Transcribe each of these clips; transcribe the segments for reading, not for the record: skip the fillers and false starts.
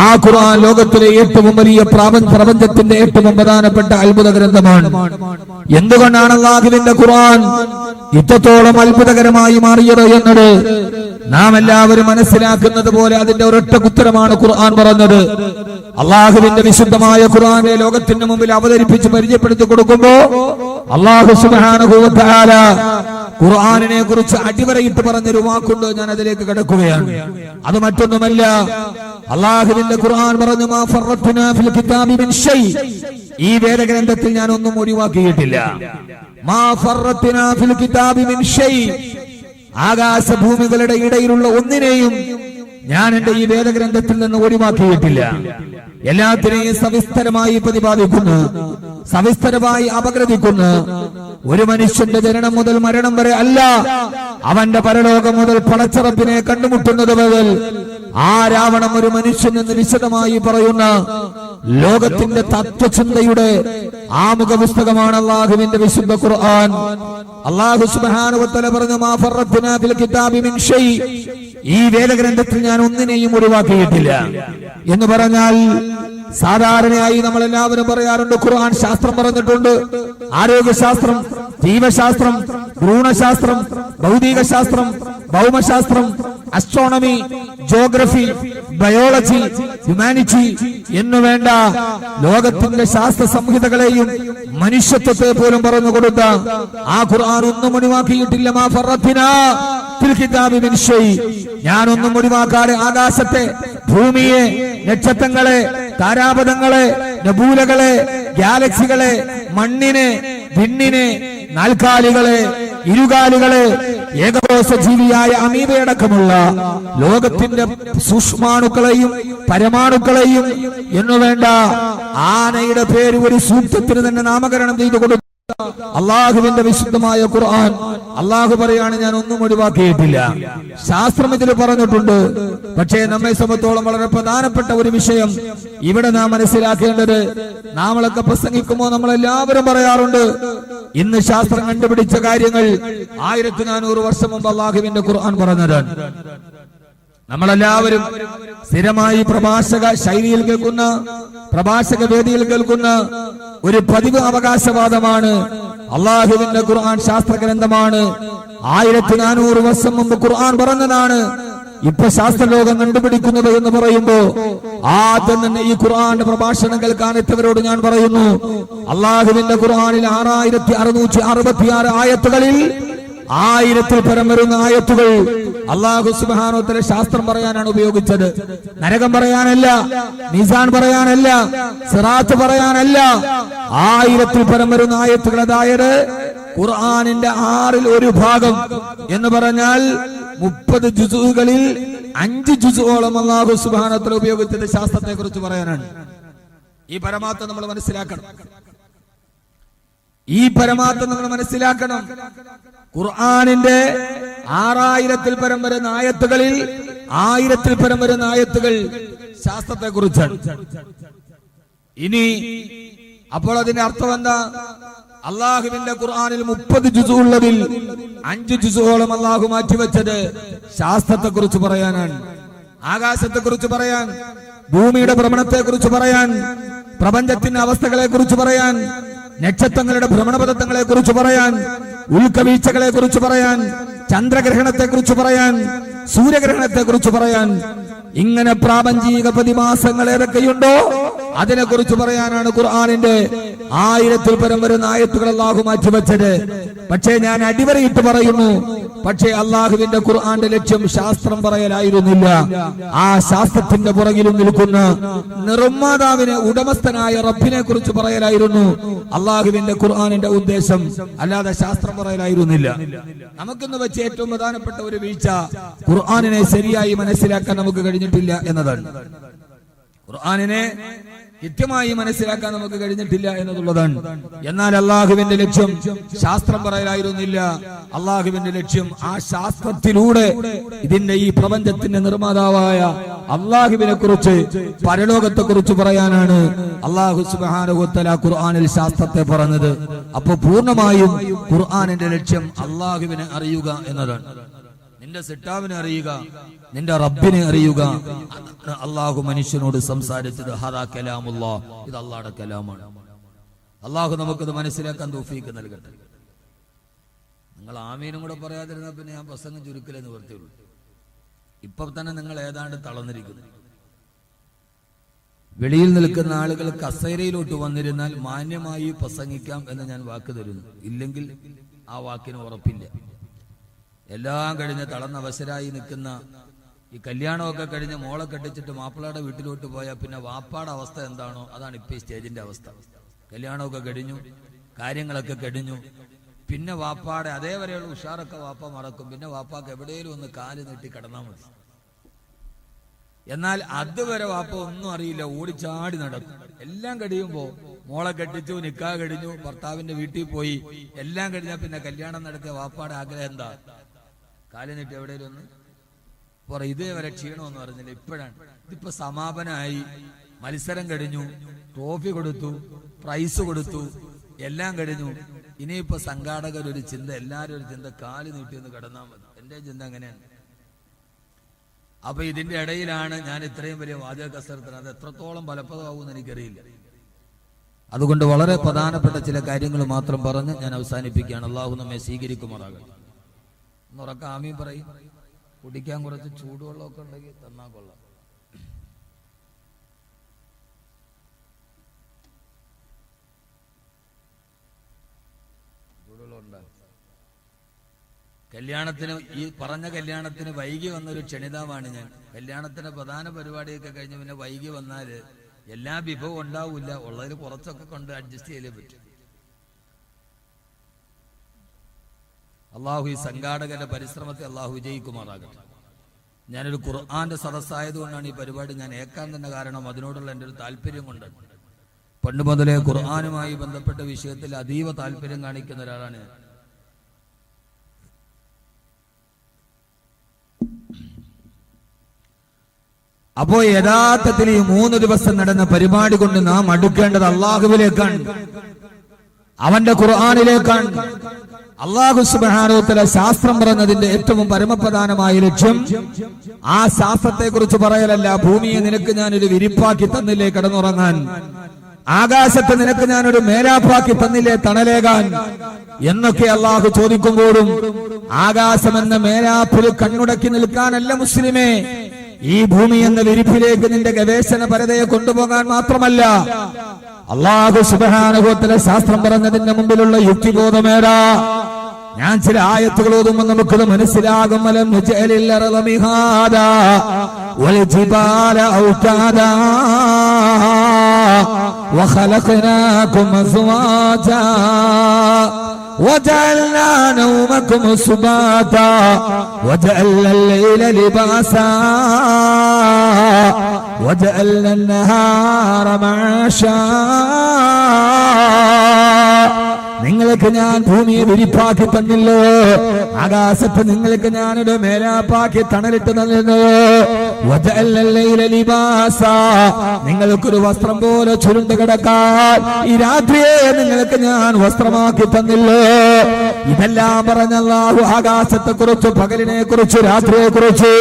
ആ ഖുർആൻ ലോകത്തിലെ ഏറ്റവും വലിയ പ്രപഞ്ചത്തിന്റെ ഏറ്റവും പ്രധാനപ്പെട്ട അത്ഭുത ഗ്രന്ഥമാണ്. എന്തുകൊണ്ടാണ് അല്ലാഹുവിന്റെ ഖുർആൻ ഇത്രത്തോളം അത്ഭുതകരമായി മാറിയത് എന്നത് നാം എല്ലാവരും മനസ്സിലാക്കുന്നത് പോലെ അതിന്റെ ഒരൊറ്റ ഉത്തരമാണ് ഖുർആൻ പറഞ്ഞത്. അള്ളാഹുവിന്റെ വിശുദ്ധമായ ഖുർആനെ ലോകത്തിന് മുമ്പിൽ അവതരിപ്പിച്ച് പരിചയപ്പെടുത്തി കൊടുക്കുമ്പോ അല്ലാഹു സുബ്ഹാനഹു വ തആല ഖുർആനിനെ കുറിച്ച് അടിവരയിട്ട് പറഞ്ഞൊരു വാക്കുണ്ട്. ഞാൻ അതിലേക്ക് കടക്കുകയാണ്. അത് മറ്റൊന്നുമല്ല, അള്ളാഹുവിന്റെ ഖുർആൻ പറഞ്ഞു, മാ ഫറത്നാ ഫിൽ കിതാബി മിൻ ഷൈ, ഈ വേദഗ്രന്ഥത്തിൽ ഞാൻ ഒന്നും ഒഴിവാക്കിയിട്ടില്ല. മാ ഫറത്നാ ഫിൽ കിതാബി മിൻ ഷൈ, ആകാശഭൂമികളുടെ ഇടയിലുള്ള ഒന്നിനെയും ഞാൻ എന്റെ ഈ വേദഗ്രന്ഥത്തിൽ നിന്ന് ഒഴിവാക്കിയിട്ടില്ല. എല്ലാത്തിനെയും സവിസ്തരമായി പ്രതിപാദിക്കുന്നു, സവിസ്തരമായി അപഗ്രഥിക്കുന്നു. ഒരു മനുഷ്യന്റെ ജനനം മുതൽ മരണം വരെ അല്ല, അവന്റെ പരലോകം മുതൽ പടച്ചറപ്പിനെ കണ്ടുമുട്ടുന്നത് മുതൽ ആരാവണം ഒരു മനുഷ്യൻ എന്ന് വിശദമായി പറയുന്ന ലോകത്തിന്റെ തത്വചിന്തയുടെ ആമുഖ പുസ്തകമാണ് അല്ലാഹുവിന്റെ വിശുദ്ധ ഖുർആൻ. അല്ലാഹു സുബ്ഹാനഹു വ തആല പറഞ്ഞു, മാ ഫറത്നാ ഫിൽ കിതാബി മിൻ ഷൈ, ഈ വേദഗ്രന്ഥത്തിൽ ഞാൻ ഒന്നിനെയും ഒഴിവാക്കിയിട്ടില്ല എന്ന് പറഞ്ഞാൽ സാധാരണയായി നമ്മൾ എല്ലാവരും പറയാറുണ്ട്, ഖുർആൻ ശാസ്ത്രം പറഞ്ഞിട്ടുണ്ട്. ആരോഗ്യശാസ്ത്രം, ജീവശാസ്ത്രം, ഭ്രൂണശാസ്ത്രം, ഭൗതിക ശാസ്ത്രം, ഭൗമശാസ്ത്രം, അസ്ട്രോണമി, ജോഗ്രഫി, ബയോളജി, ഹ്യൂമാനിറ്റി എന്നുവേണ്ട ലോകത്തിന്റെ ശാസ്ത്ര സംഹിതകളെയും മനുഷ്യത്വത്തെ പോലും പറഞ്ഞു കൊടുത്ത ആ ഖുർആൻ ഒന്നും ഒഴിവാക്കിയിട്ടില്ല. മാ ഫറത്നാ ഫിൽ കിതാബി മിൻ ഷൈ, ഞാനൊന്നും ഒഴിവാക്കാതെ ആകാശത്തെ, ഭൂമിയെ, നക്ഷത്രങ്ങളെ, താരാപഥങ്ങളെ, നബൂലകളെ, ഗാലക്സികളെ, മണ്ണിനെ, വിണ്ണിനെ, നാൽക്കാലികളെ, ഇരുകാലികളെ, ഏകകോശ ജീവിയായ അമീബയടക്കമുള്ള ലോകത്തിന്റെ സൂക്ഷ്മാണുക്കളെയും പരമാണുക്കളെയും എന്നുവേണ്ട ആനയുടെ പേര് ഒരു സൂക്തത്തിന് തന്നെ നാമകരണം ചെയ്തു കൊടുത്തു അള്ളാഹുവിന്റെ വിശുദ്ധമായ ഖുർആൻ. അള്ളാഹു പറയാണ്, ഞാൻ ഒന്നും ഒഴിവാക്കിയിട്ടില്ല. ശാസ്ത്രം ഇതിൽ പറഞ്ഞിട്ടുണ്ട്. പക്ഷേ നമ്മെ സംബന്ധിച്ചോളം വളരെ പ്രധാനപ്പെട്ട ഒരു വിഷയം ഇവിടെ നാം മനസ്സിലാക്കേണ്ടത്, നാമളൊക്കെ പ്രസംഗിക്കുമ്പോൾ നമ്മളെല്ലാവരും പറയാറുണ്ട്, ഇന്ന് ശാസ്ത്രം കണ്ടുപിടിച്ച കാര്യങ്ങൾ 1400 വർഷം മുമ്പ് അള്ളാഹുവിന്റെ ഖുർആൻ പറഞ്ഞതാണ്. നമ്മളെല്ലാവരും സ്ഥിരമായി പ്രഭാഷക ശൈലിയിൽ കേൾക്കുന്ന, പ്രഭാഷക വേദിയിൽ കേൾക്കുന്ന ഒരു പതിവ് അവകാശവാദമാണ്, അള്ളാഹുവിന്റെ ഖുർആൻ ശാസ്ത്ര ഗ്രന്ഥമാണ്, 1400 വർഷം മുമ്പ് ഖുർആൻ പറഞ്ഞതാണ് ഇപ്പൊ ശാസ്ത്രലോകം കണ്ടുപിടിക്കുന്നത് എന്ന് പറയുമ്പോ ആദ്യം തന്നെ ഈ ഖുർആന്റെ പ്രഭാഷണം കേൾക്കാൻ എത്തിയവരോട് ഞാൻ പറയുന്നു, അള്ളാഹുവിന്റെ ഖുർആനിൽ 6666 ആയത്തുകളിൽ 1000-ൽ പരം വരുന്ന ആയത്തുകൾ അല്ലാഹു സുബ്ഹാനഹു വ തആല ശാസ്ത്രം പറയാനാണ് ഉപയോഗിച്ചത്. നരകം പറയാനല്ല, മീസാൻ പറയാനല്ല, സിറാത്ത് പറയാനല്ല. 1000-ൽ പരം വരുന്ന ആയത്തുകൾ, അതായത് ഖുർആനിന്റെ 1/6 ഭാഗം എന്ന് പറഞ്ഞാൽ 30 ജുസുകളിൽ 5 ജുസുകളോളം അല്ലാഹു സുബ്ഹാനഹു വ തആല ഉപയോഗിച്ചത് ശാസ്ത്രത്തെ കുറിച്ച് പറയാനാണ്. ഈ പരമാർത്ഥം നമ്മൾ മനസ്സിലാക്കണം. ഈ പരമാർത്ഥം നമ്മൾ മനസ്സിലാക്കണം. ഖുർആനിന്റെ 6000-ൽ പരം വരുന്ന ആയത്തുകളിൽ 1000-ൽ പരം വരുന്ന ആയത്തുകൾ ശാസ്ത്രത്തെ കുറിച്ചാണ്. ഇനി അപ്പോൾ അതിന്റെ അർത്ഥം എന്താ? അള്ളാഹുവിന്റെ ഖുർആനിൽ 30 ജുസു ഉള്ളതിൽ 5 ജുസുകളോളം അള്ളാഹു മാറ്റിവെച്ചത് ശാസ്ത്രത്തെ കുറിച്ച് പറയാനാണ്. ആകാശത്തെ കുറിച്ച് പറയാൻ, ഭൂമിയുടെ ഭ്രമണത്തെ കുറിച്ച് പറയാൻ, പ്രപഞ്ചത്തിന്റെ അവസ്ഥകളെ കുറിച്ച് പറയാൻ, നക്ഷത്രങ്ങളുടെ ഭ്രമണപഥങ്ങളെ കുറിച്ച് പറയാൻ, ഉൽക്കവീഴ്ചകളെ കുറിച്ച് പറയാൻ, ചന്ദ്രഗ്രഹണത്തെ കുറിച്ച് പറയാൻ, സൂര്യഗ്രഹണത്തെ കുറിച്ച് പറയാൻ, ഇങ്ങനെ പ്രാപഞ്ചിക പ്രതിമാസങ്ങൾ ഏതൊക്കെയുണ്ടോ അതിനെ കുറിച്ച് പറയാനാണ് ഖുർആനിന്റെ 1000-ൽ പരം വരുന്ന ആയത്തുകൾ അല്ലാഹു മാറ്റിവെച്ചത്. പക്ഷേ ഞാൻ അടിവരയിട്ട് പറയുന്നു, പക്ഷേ അള്ളാഹുവിന്റെ ഖുർആന്റെ ലക്ഷ്യം ശാസ്ത്രം പറയലായിരുന്നില്ല. ആ ശാസ്ത്രത്തിന്റെ പുറകിലും നിൽക്കുന്ന നിർമ്മാതാവിനെ, ഉടമസ്ഥനായ റബ്ബിനെ കുറിച്ച് പറയലായിരുന്നു അള്ളാഹുവിന്റെ ഖുർആനിന്റെ ഉദ്ദേശം, അല്ലാതെ ശാസ്ത്രം പറയലായിരുന്നില്ല. നമുക്കിന്ന് വെച്ച് ഏറ്റവും പ്രധാനപ്പെട്ട ഒരു വീഴ്ച, ഖുർആനിനെ ശരിയായി മനസ്സിലാക്കാൻ നമുക്ക് കഴിഞ്ഞിട്ടില്ല എന്നതാണ്. ഖുർആനിനെ കൃത്യമായി മനസ്സിലാക്കാൻ നമുക്ക് കഴിഞ്ഞിട്ടില്ല എന്നതുള്ളതാണ്. എന്നാൽ അള്ളാഹുവിന്റെ ലക്ഷ്യം ശാസ്ത്രം പറയലായിരുന്നില്ല. അള്ളാഹുവിന്റെ ലക്ഷ്യം ആ ശാസ്ത്രത്തിലൂടെ ഇതിന്റെ ഈ പ്രപഞ്ചത്തിന്റെ നിർമ്മാതാവായ അള്ളാഹുവിനെ കുറിച്ച്, പരലോകത്തെ കുറിച്ച് പറയാനാണ് അള്ളാഹു സുബ്ഹാനഹു വ തആല ഖുർആനിൽ ശാസ്ത്രത്തെ പറഞ്ഞത്. അപ്പൊ പൂർണ്ണമായും ഖുർആനിന്റെ ലക്ഷ്യം അള്ളാഹുവിനെ അറിയുക എന്നതാണ്. നിന്റെ സിട്ടാവിനെ അറിയുക, നിന്റെ റബ്ബിനെ അറിയുക. അള്ളാഹു മനുഷ്യനോട് സംസാരിച്ചത് ഹാദാ കലാമുല്ലാഹ്, ഇത് അള്ളാഹുടെ കലാമാണ്. അള്ളാഹു നമുക്കത് മനസ്സിലാക്കാൻ തൗഫീഖ് നൽകട്ടെ. നിങ്ങൾ ആമീനും കൂടെ പറയാതിരുന്ന പിന്നെ ഞാൻ പ്രസംഗം ചുരുക്കലെന്ന് പറഞ്ഞുള്ളൂ. ഇപ്പൊ തന്നെ നിങ്ങൾ ഏതാണ്ട് തളർന്നിരിക്കുന്നു. വെളിയിൽ നിൽക്കുന്ന ആളുകൾ കസേരയിലോട്ട് വന്നിരുന്നാൽ മാന്യമായി പ്രസംഗിക്കാം എന്ന് ഞാൻ വാക്ക് തരുന്നു. ഇല്ലെങ്കിൽ ആ വാക്കിന് ഉറപ്പില്ല. എല്ലാം കഴിഞ്ഞ് തളർന്നവശരായി നിൽക്കുന്ന ഈ കല്യാണമൊക്കെ കഴിഞ്ഞ് മോളെ കെട്ടിച്ചിട്ട് മാപ്പിളയുടെ വീട്ടിലോട്ട് പോയാൽ പിന്നെ വാപ്പാടെ അവസ്ഥ എന്താണോ അതാണ് ഇപ്പൊ ഈ സ്റ്റേജിന്റെ അവസ്ഥ. കല്യാണമൊക്കെ കഴിഞ്ഞു, കാര്യങ്ങളൊക്കെ കഴിഞ്ഞു, പിന്നെ വാപ്പാടെ അതേവരെയുള്ള ഉഷാറൊക്കെ വാപ്പ മറക്കും. പിന്നെ വാപ്പാക്ക് എവിടെയെങ്കിലും ഒന്ന് കാല് നീട്ടി കിടന്നാൽ മതി. എന്നാൽ അതുവരെ വാപ്പ ഒന്നും അറിയില്ല, ഓടിച്ചാടി നടക്കും. എല്ലാം കഴിയുമ്പോ മോളെ കെട്ടിച്ചു, നിക്കാഹ് കഴിഞ്ഞു, ഭർത്താവിന്റെ വീട്ടിൽ പോയി, എല്ലാം കഴിഞ്ഞാൽ പിന്നെ കല്യാണം നടത്തിയ വാപ്പാടെ ആഗ്രഹം എന്താ? കാല് നീട്ടി എവിടെയെങ്കിലും ഒന്ന് പറ. ഇതേവരെ ക്ഷീണമെന്ന് പറഞ്ഞില്ല. ഇപ്പോഴാണ് ഇതിപ്പോ സമാപനമായി, മത്സരം കഴിഞ്ഞു, ട്രോഫി കൊടുത്തു, പ്രൈസ് കൊടുത്തു, എല്ലാം കഴിഞ്ഞു. ഇനിയിപ്പോ സംഘാടകർ ഒരു ചിന്ത, എല്ലാരും ഒരു ചിന്ത, കാല് നീട്ടിയൊന്ന് കിടന്നാൽ മതി. എന്റെ ചിന്ത അങ്ങനെയാണ്. അപ്പൊ ഇതിന്റെ ഇടയിലാണ് ഞാൻ ഇത്രയും വലിയ വാചക കസരത്തിന്. അത് എത്രത്തോളം ഫലപ്രദമാകുമെന്ന് എനിക്കറിയില്ല. അതുകൊണ്ട് വളരെ പ്രധാനപ്പെട്ട ചില കാര്യങ്ങൾ മാത്രം പറഞ്ഞ് ഞാൻ അവസാനിപ്പിക്കുകയാണ്. അള്ളാഹു നമ്മെ സ്വീകരിക്കുമാറാകട്ടെ. ഒന്നുറക്ക ആമീൻ പറയും. കുടിക്കാൻ കുറച്ച് ചൂടുവെള്ളമൊക്കെ ഉണ്ടെങ്കിൽ തന്നാ കൊള്ളാം. കല്യാണത്തിന്, ഈ പറഞ്ഞ കല്യാണത്തിന് വൈകി വന്നൊരു ക്ഷണിതാവാണ് ഞാൻ. കല്യാണത്തിന്റെ പ്രധാന പരിപാടിയൊക്കെ കഴിഞ്ഞ് പിന്നെ വൈകി വന്നാല് എല്ലാ വിഭവം ഉണ്ടാവില്ല, ഉള്ളതിൽ കുറച്ചൊക്കെ കൊണ്ട് അഡ്ജസ്റ്റ് ചെയ്യലേ പറ്റും. അള്ളാഹു ഈ സംഘാടകരുടെ പരിശ്രമത്തെ അള്ളാഹു വിജയിക്കുമാറാകട്ടെ. ഞാനൊരു ഖുർആന്റെ സദസ്സായതുകൊണ്ടാണ് ഈ പരിപാടി ഞാൻ ഏക്കാൻ തന്നെ കാരണം അതിനോടുള്ള എൻ്റെ ഒരു താല്പര്യം കൊണ്ട്. പണ്ട് മുതലേ ഖുർആനുമായി ബന്ധപ്പെട്ട വിഷയത്തിൽ അതീവ താല്പര്യം കാണിക്കുന്ന ഒരാളാണ്. അപ്പോ യഥാർത്ഥത്തിൽ ഈ 3 ദിവസം നടന്ന പരിപാടി കൊണ്ട് നാം അടുക്കേണ്ടത് അള്ളാഹുവിലേക്കാണ്, അവന്റെ ഖുർആനിലേക്കാണ്. അള്ളാഹു സുബ്ഹാനഹു വ തആല ശാസ്ത്രം പറഞ്ഞതിന്റെ ഏറ്റവും പരമപ്രധാനമായ ലക്ഷ്യം ആ ശാസ്ത്രത്തെ കുറിച്ച് പറയലല്ല. ഭൂമിയെ നിനക്ക് ഞാനൊരു വിരിപ്പാക്കി തന്നില്ലേ കിടന്നുറങ്ങാൻ, ആകാശത്തെ നിനക്ക് ഞാനൊരു മേലാപ്പാക്കി തന്നില്ലേ തണലേകാൻ എന്നൊക്കെ അള്ളാഹു ചോദിക്കുമ്പോഴും ആകാശം എന്ന മേലാപ്പിൽ കണ്ണുടക്കി നിൽക്കാനല്ല മുസ്ലിമേ, ഈ ഭൂമി എന്ന വിരിപ്പിലേക്ക് നിന്റെ ഗവേഷണ പരതയെ കൊണ്ടുപോകാൻ മാത്രമല്ല. അള്ളാഹു സുബ്ഹാനഹു വ തആല ശാസ്ത്രം പറഞ്ഞതിന്റെ മുമ്പിലുള്ള യുക്തിബോധമേടാ. ഞാൻ ചില ആയത്തുകൾ ഓതുമ്പോൾ നമുക്കത് മനസ്സിലാകും. അലം നജഅലിൽ അർള മിഹാദാ വൽ ജിബാല ഔതാദാ വഖലഖനാകും അസ്വാജാ وجعلنا نومكم سباتا وجعلنا الليل لباسا وجعلنا النهار معاشا. നിങ്ങൾക്ക് ഞാൻ ഭൂമിയെ വിരിപ്പാക്കി തന്നില്ലോ, ആകാശത്ത് നിങ്ങൾക്ക് ഞാനൊരു മേലാപ്പാക്കി തണലിട്ട് തന്നിരുന്നു. നിങ്ങൾക്കൊരു വസ്ത്രം പോലെ ചുരുണ്ട് കിടക്കാൻ ഈ രാത്രിയെ നിങ്ങൾക്ക് ഞാൻ വസ്ത്രമാക്കി തന്നില്ലോ. ഇതെല്ലാം പറഞ്ഞ അല്ലാഹു ആകാശത്തെ കുറിച്ച്, പകലിനെ കുറിച്ച്, രാത്രിയെ കുറിച്ച്,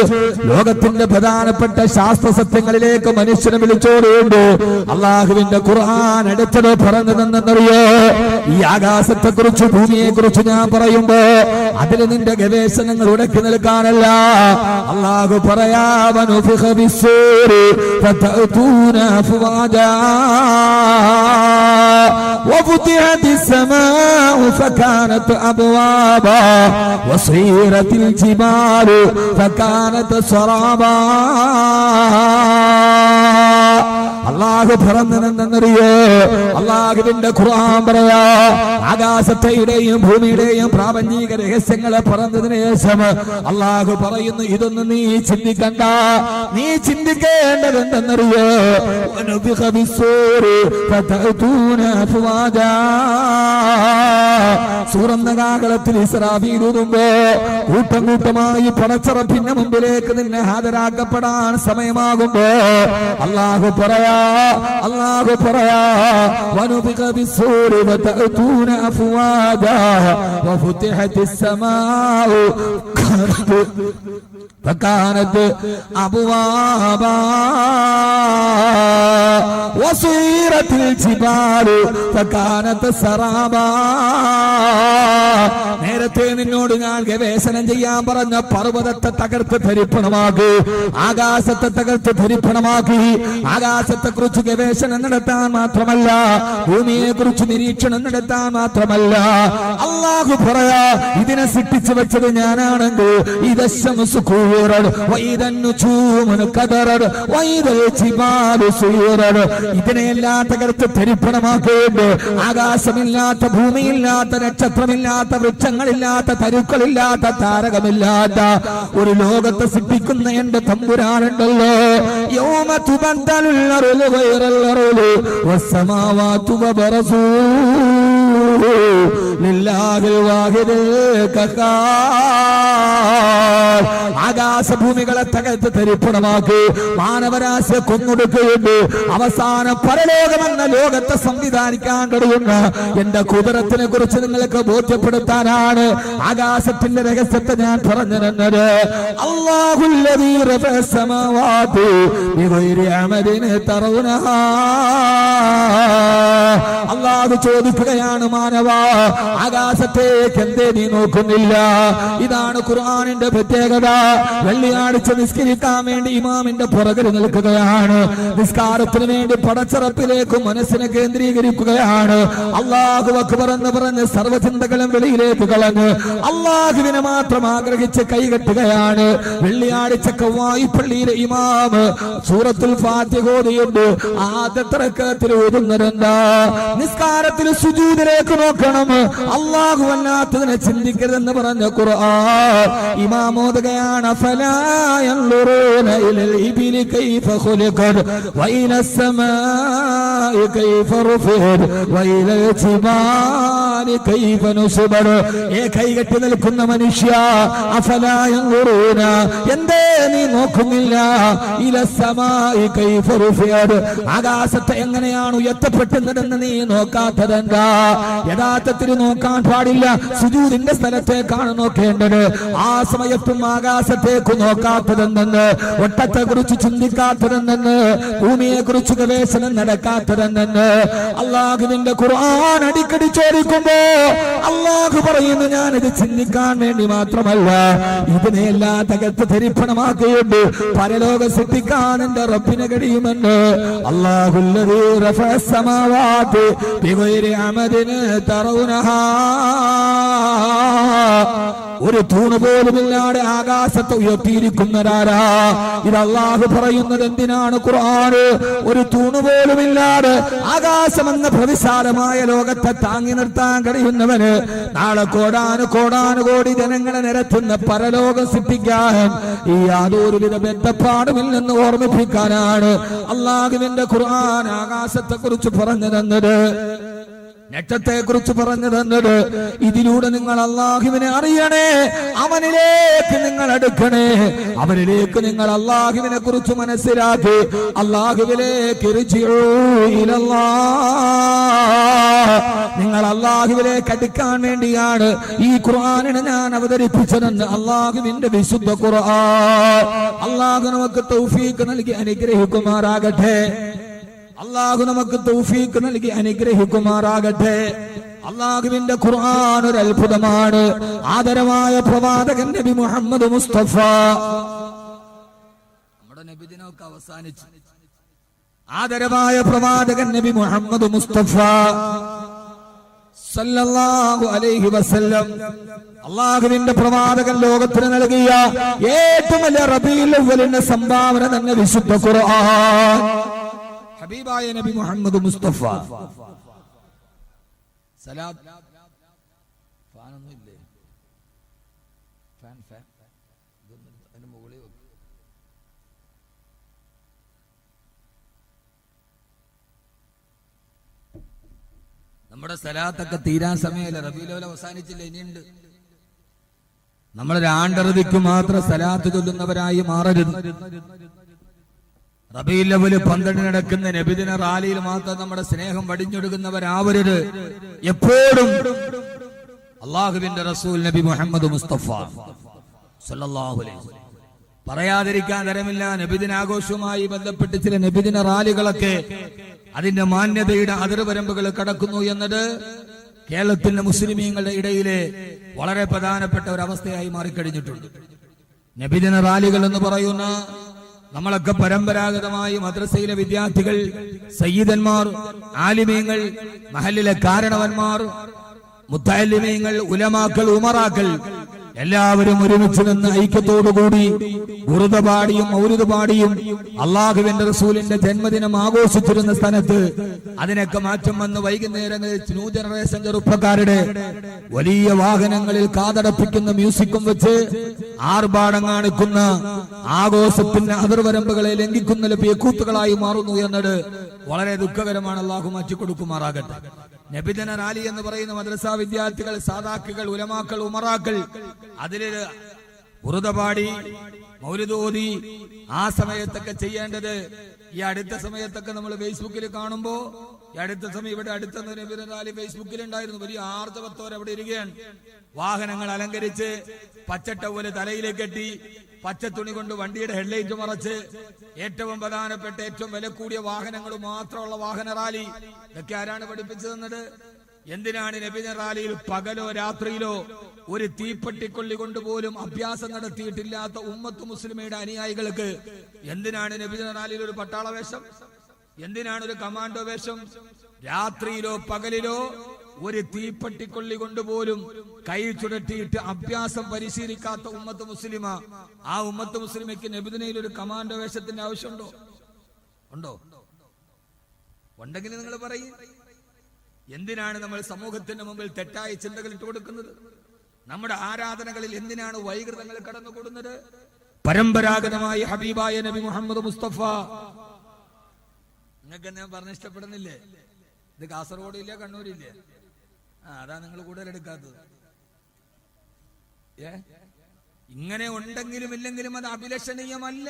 ലോകത്തിന്റെ പ്രധാനപ്പെട്ട ശാസ്ത്ര സത്യങ്ങളിലേക്ക് മനുഷ്യനെ വിളിച്ചോടുകൊണ്ട് അള്ളാഹുവിന്റെ ഖുർആൻ അടുത്തത് പറഞ്ഞു തന്നെന്നറിയോ. ഈ ആകാശത്തെ കുറിച്ച്, ഭൂമിയെ കുറിച്ച് ഞാൻ പറയുമ്പോ അതിൽ നിന്റെ ഗവേഷണങ്ങൾ ഉടക്കി നിൽക്കാനല്ല. അള്ളാഹു പറയാ വനുഫിഖ ബിസ്സൂരി ഫതഅതൂന അഫ്വാജാ വഫുതിഹതിസ് സമാഉ ഫകാനത് അബ്വാബാ വസീറത്തിൽ ജിബാലു ഫകാനത് സറാബാ. അള്ളാഹു പറഞ്ഞെന്നറിയോ, അള്ളാഹുവിന്റെ ഖുർആൻ പറയാ ആകാശത്തെയുടെയും ഭൂമിയുടെയും പ്രാപഞ്ചിക രഹസ്യങ്ങളെ പറഞ്ഞതിന് ശേഷം അള്ളാഹു പറയുന്നു, ഇതൊന്നും നീ ചിന്തിക്കണ്ട, നീ ചിന്തിക്കേണ്ടത് എന്തെന്നറിയോ. സൂറന്ന കാകളത്തിൽ ഇസ്രാഫീൽ ഊതുമ്പോ കൂട്ടം കൂട്ടമായി പടച്ചറപ്പിന്റെ മുമ്പിലേക്ക് നിന്നെ ഹാജരാക്കപ്പെടാൻ സമയമാകുമ്പോ അള്ളാഹു പറയാ ونفخ بالصور وتأتون أفواجا وفتحت السماء فكانت أبوابا وسيرت الجبال فكانت سرابا. നേരത്തെ നിന്നോട് ഞാൻ ഗവേഷണം ചെയ്യാൻ പറഞ്ഞ പർവ്വതത്തെ തകർത്ത് ധരിപ്പണമാക്കി, ആകാശത്തെ തകർത്ത് ധരിപ്പണമാക്കി. ആകാശത്തെ കുറിച്ച് ഗവേഷണം നടത്താൻ മാത്രമല്ല, ഭൂമിയെ കുറിച്ച് നിരീക്ഷണം നടത്താൻ മാത്രമല്ല, അള്ളാഹു പറയാ ഇതിനെ സൃഷ്ടിച്ചു വെച്ചത് ഞാനാണെങ്കിൽ ഇതിനെയെല്ലാം തകർത്ത് ധരിപ്പണമാക്കിയിട്ട് ആകാശമില്ലാത്ത, ഭൂമിയില്ലാത്ത, നക്ഷത്രമില്ലാത്ത, വൃക്ഷങ്ങളില്ലാത്ത, തരുക്കളില്ലാത്ത, താരകമില്ലാത്ത ഒരു ലോകത്തെ സൃഷ്ടിക്കുന്ന എന്റെ തമ്പുരാനുണ്ടല്ലോ. യൗമ തുബദ്ദലുൽ അർളു ഗൈറൽ അർളി വസ്സമാവാതു വബറസൂ ലില്ലാഹിൽ വാഹിദിൽ ഖഹാർ. ആകാശഭൂമികളെ തകർത്ത് ധരിപ്പണമാക്കി മാനവരാശിയെ കൊന്നൊടുക്കുകയുണ്ട്. അവസാനം പരലോകമെന്ന ലോകത്തെ സംവിധാനിക്കാൻ കഴിയുന്ന എന്റെ കുതിരത്തിനെ കുറിച്ച് നിങ്ങൾക്ക് ബോധ്യപ്പെടുത്താനാണ് ആകാശത്തിന്റെ രഹസ്യത്തെ ഞാൻ പറഞ്ഞു തന്നത്. അല്ലാഹുല്ലദീ റഫഅ സമാവാതി ബിഗൈരി അമദിൻ തറൗനഹാ. അല്ലാഹു ചോദിക്കുകയാണ്, മാനവാ ആകാശത്തേക്ക് എന്തേ നീ നോക്കുന്നില്ല? ഇതാണ് ഖുർആനിന്റെ പ്രത്യേകത. വെള്ളിയാഴ്ച നിസ്കരിക്കാൻ വേണ്ടി ഇമാമിന്റെ പുറകിൽ നിൽക്കുകയാണ്, നിസ്കാരത്തിന് വേണ്ടി പടച്ചറപ്പിലേക്ക് മനസ്സിനെ കേന്ദ്രീകരിക്കുകയാണ്. അല്ലാഹു അക്ബർ എന്ന് പറഞ്ഞ് സർവ്വചിന്തകളും വെളിയിലേക്ക് കളഞ്ഞ് അല്ലാഹുവിനെ മാത്രം ആഗ്രഹിച്ച് കൈകെട്ടുകയാണ്. വെള്ളിയാഴ്ചക്ക് വായിപ്പള്ളിയിലെ ഇമാം സൂറത്തുൽ ഫാത്തിഹ ഓതിയിട്ട് ആദ്യത്തെ റക്അത്തിൽ ഓതുന്നതെന്താ? നിസ്കാരത്തിൽ സുജൂദിലേക്ക് നോക്കണം, അല്ലാഹു അല്ലാത്തതിനെ ചിന്തിക്കരുതെന്ന് പറഞ്ഞ ഖുർആൻ ഇമാം ഓതുകയാണ്. ഫലാ യൻളുറൂന ഇലൽ ഇബിലി കൈഫ ഖുലിഖത് വഇലസ് സമാഇ കൈഫ റുഫിഅത് വഇലൽ ജിബാലി കൈഫ നുസിബത്. ഏ കൈകെട്ടി നിൽക്കുന്ന മനുഷ്യ, അഫലാ യൻളുറൂന എന്തേ നീ നോക്കുന്നില്ല? ഇലസ് സമാഇ കൈഫ റുഫിഅത് ആകാശത്തെ എങ്ങനെയാണ് ഉയർത്തപ്പെട്ടതെന്ന് നീ നോക്കാത്തതെന്താ? യഥാർത്ഥത്തിൽ നോക്കാൻ പാടില്ല, സുജൂദിന്റെ സ്ഥലത്തേക്കാണ് നോക്കേണ്ടത്. ആ സമയത്തും ആകാശത്തേക്ക് നോക്കാത്തതെന്ന്, ഒട്ടത്തെ കുറിച്ച് ചിന്തിക്കാത്തതെന്ന്, ഭൂമിയെ കുറിച്ച് ഗവേഷണം നടക്കാത്തതെന്ന് അള്ളാഹുവിന്റെ ഖുർആൻ അടിക്കടി ചോദിക്കുമ്പോ അള്ളാഹു പറയുന്നു, ഞാനിത് ചിന്തിക്കാൻ വേണ്ടി മാത്രമല്ല, ഇതിനെല്ലാം തകർത്ത് ധരിപ്പണമാക്കിയിട്ട് പരലോകം സൃഷ്ടിക്കാൻ എന്റെ റബ്ബിനെ കഴിയുമെന്ന്. അല്ലാഹുല്ലദീ റഫഅ സമാവാതി ബിഗൈരി അമദിൻ തറൗനഹാ. ഒരു തൂണ് പോലുമില്ലാതെ ആകാശത്തെ ഉയർത്തിയിരിക്കുന്നവരാരാ? ഇത് അല്ലാഹു പറയുന്നത് എന്തിനാണ്? ഖുർആൻ ഒരു തൂണ് പോലുമില്ലാതെ ആകാശമെന്ന പ്രവിശാലമായ ലോകത്തെ താങ്ങി നിർത്താൻ കഴിയുന്നവന് നാളെ കോടാനുകോടി ജനങ്ങളെ നിരത്തുന്ന പരലോകം സൃഷ്ടിക്കാൻ ഈ യാതൊരുവിധ ബന്ധപ്പാടുമില്ലെന്ന് ഓർമ്മിപ്പിക്കാനാണ് അല്ലാഹുവിന്റെ ഖുർആൻ ആകാശത്തെ കുറിച്ച് പറഞ്ഞു തന്നത്, നക്ഷത്രത്തെ കുറിച്ച് പറഞ്ഞു തന്നത്. ഇതിലൂടെ നിങ്ങൾ അല്ലാഹുവിനെ അറിയണേ, അവനിലേക്ക് നിങ്ങൾ അടുക്കണേ, അവനിലേക്ക് നിങ്ങൾ അല്ലാഹുവിനെ കുറിച്ച് മനസ്സിലാക്കി അല്ലാഹുവിലേക്ക് ഇർജിഊ ഇലല്ലാഹ്. നിങ്ങൾ അല്ലാഹുവിലേക്ക് അടുക്കാൻ വേണ്ടിയാണ് ഈ ഖുർആനിനെ ഞാൻ അവതരിപ്പിച്ചതെന്ന് അല്ലാഹുവിന്റെ വിശുദ്ധ ഖുർആൻ. അല്ലാഹു നമുക്ക് തൗഫീഖ് നൽകി അനുഗ്രഹിക്കുമാറാകട്ടെ. അല്ലാഹു നമുക്ക് തൗഫീഖ് നൽകി അനുഗ്രഹിക്കുമാറാകട്ടെ. അല്ലാഹുവിന്റെ ഖുർആൻ ഒരു അത്ഭുതമാണ്. ആദരവായ പ്രവാചകൻ നബി മുഹമ്മദ് മുസ്തഫ, നമ്മുടെ നബിദിനമൊക്കെ അവസാനിച്ചു. ആദരവായ പ്രവാചകൻ നബി മുഹമ്മദ് മുസ്തഫ സല്ലല്ലാഹു അലൈഹി വസല്ലം, അല്ലാഹുവിന്റെ പ്രവാചകൻ ലോകത്തിന് നൽകിയ ഏറ്റവും വലിയ റബീഉൽ അവ്വലിന്റെ സംഭാവന തന്നെ വിശുദ്ധ ഖുർആൻ. ഹബീബായ നബി മുഹമ്മദ് മുസ്തഫ സലാത്ത് ഫാനൊന്നും ഇല്ലേ? ഫാൻ അതിന് മുകളിൽ വെക്കും. നമ്മുടെ സലാത്തൊക്കെ തീരാൻ സമയമല്ല, റബീഉൽ അവ്വൽ അവസാനിച്ചില്ല, ഇനിയുണ്ട്. നമ്മൾ ആണ്ടറുതിക്ക് മാത്രം സലാത്ത് ചൊല്ലുന്നവരായി മാറരുത്. റബീഉൽ അവ്വൽ 12 നടക്കുന്ന നബിദിന റാലിയിൽ മാത്രം നമ്മുടെ സ്നേഹം വടിഞ്ഞൊടുക്കുന്നവരാവരുത്. എപ്പോഴും അള്ളാഹുവിന്റെ റസൂൽ നബി മുഹമ്മദ് മുസ്തഫ സല്ലല്ലാഹു അലൈഹി വസല്ലം പറയാതിരിക്കാൻ തരമില്ല. നബിദിനാഘോഷവുമായി ബന്ധപ്പെട്ട് ചില നബിദിന റാലികളൊക്കെ അതിന്റെ മാന്യതയുടെ അതിർവരമ്പുകൾ കടക്കുന്നു എന്നത് കേരളത്തിന്റെ മുസ്ലിമീങ്ങളുടെ ഇടയിലെ വളരെ പ്രധാനപ്പെട്ട ഒരു അവസ്ഥയായി മാറിക്കഴിഞ്ഞിട്ടുണ്ട്. നബിദിന റാലികൾ എന്ന് പറയുന്ന നമ്മളൊക്കെ പരമ്പരാഗതമായി മദ്രസയിലെ വിദ്യാർത്ഥികൾ, സയ്യിദന്മാർ, ആലിമീങ്ങൾ, മഹല്ലിലെ കാരണവന്മാർ, മുത്തഅല്ലിമീങ്ങൾ, ഉലമാക്കൾ, ഉമറാക്കൾ എല്ലാവരും ഒരുമിച്ച് നിന്ന് ഐക്യത്തോടുകൂടി ബുറുദ പാടിയും മൗലിദ് പാടിയും അള്ളാഹുവിന്റെ റസൂലിന്റെ ജന്മദിനം ആഘോഷിച്ചിരുന്ന സ്ഥലത്ത് അതിനൊക്കെ മാറ്റം വന്ന് വൈകുന്നേരങ്ങളിൽ ന്യൂ ജനറേഷൻ ചെറുപ്പക്കാരുടെ വലിയ വാഹനങ്ങളിൽ കാതടപ്പിക്കുന്ന മ്യൂസിക്കും വെച്ച് ആർഭാടം കാണിക്കുന്ന ആഘോഷത്തിന്റെ അതിർവരമ്പുകളെ ലംഘിക്കുന്ന കൂത്തുകളായി മാറുന്നു എന്നത് വളരെ ദുഃഖകരമാണ്. അള്ളാഹു മാറ്റിക്കൊടുക്കുമാറാകട്ടെ. നബിദിന റാലി എന്ന് പറയുന്ന മദ്രസ വിദ്യാർത്ഥികൾ, സാദാക്കുകൾ, ഉലമാക്കൾ, ഉമറാക്കൾ അതില് ബുറുദ പാടി മൗലിദ് ഓതി ആ സമയത്തൊക്കെ ചെയ്യേണ്ടത്, ഈ അടുത്ത സമയത്തൊക്കെ നമ്മൾ ഫേസ്ബുക്കിൽ കാണുമ്പോ, ഈ അടുത്ത സമയം ഇവിടെ അടുത്ത നബിദിന റാലി ഫേസ്ബുക്കിൽ ഉണ്ടായിരുന്നു. വലിയ ആർജവത്തോടെ അവിടെ ഇരിക്കുകയാണ്. വാഹനങ്ങൾ അലങ്കരിച്ച് പച്ചട്ടവല് തലയിലേക്ക് കെട്ടി പച്ച തുണി കൊണ്ട് വണ്ടിയുടെ ഹെഡ്ലൈറ്റ് മറച്ച് ഏറ്റവും പ്രധാനപ്പെട്ട ഏറ്റവും വില കൂടിയ വാഹനങ്ങൾ മാത്രമുള്ള വാഹന റാലി. ഇതൊക്കെ ആരാണ് പഠിപ്പിച്ചു തന്നത്? എന്തിനാണ് നബിദിന റാലിയിൽ പകലോ രാത്രിയിലോ ഒരു തീപ്പെട്ടിക്കൊള്ളി കൊണ്ടുപോലും അഭ്യാസം നടത്തിയിട്ടില്ലാത്ത ഉമ്മത്ത് മുസ്ലിമയുടെ അനുയായികൾക്ക് എന്തിനാണ് നബിദിന റാലിയിൽ ഒരു പട്ടാള വേഷം? എന്തിനാണ് ഒരു കമാൻഡോ വേഷം? രാത്രിയിലോ പകലിലോ ഒരു തീപ്പെട്ടിക്കൊള്ളി കൊണ്ടുപോലും കൈ ചുഴറ്റിയിട്ട് അഭ്യാസം പരിശീലിക്കാത്ത ഉമ്മത്ത് മുസ്ലിമ. ആ ഉമ്മത്ത് മുസ്ലിമയ്ക്ക് നബിദിനയിൽ ഒരു കമാൻഡോ വേഷത്തിന്റെ ആവശ്യമുണ്ടോ? ഉണ്ടോ? ഉണ്ടെങ്കിൽ നിങ്ങൾ പറയും. എന്തിനാണ് നമ്മൾ സമൂഹത്തിന്റെ മുമ്പിൽ തെറ്റായ ചിന്തകൾ ഇട്ടുകൊടുക്കുന്നത്? നമ്മുടെ ആരാധനകളിൽ എന്തിനാണ് വൈകൃതങ്ങൾ കടന്നുകൂടുന്നത്? പരമ്പരാഗതമായി ഹബീബായ നബി മുഹമ്മദ് മുസ്തഫ, നിങ്ങൾക്ക് ഞാൻ പറഞ്ഞ ഇഷ്ടപ്പെടുന്നില്ലേ? ഇത് കാസർഗോഡില്ല, കണ്ണൂരില്ല. അതാ നിങ്ങൾ കൂടുതൽ എടുക്കാത്തത്. ഇങ്ങനെ ഉണ്ടെങ്കിലും ഇല്ലെങ്കിലും അത് അഭിലഷണീയമല്ല.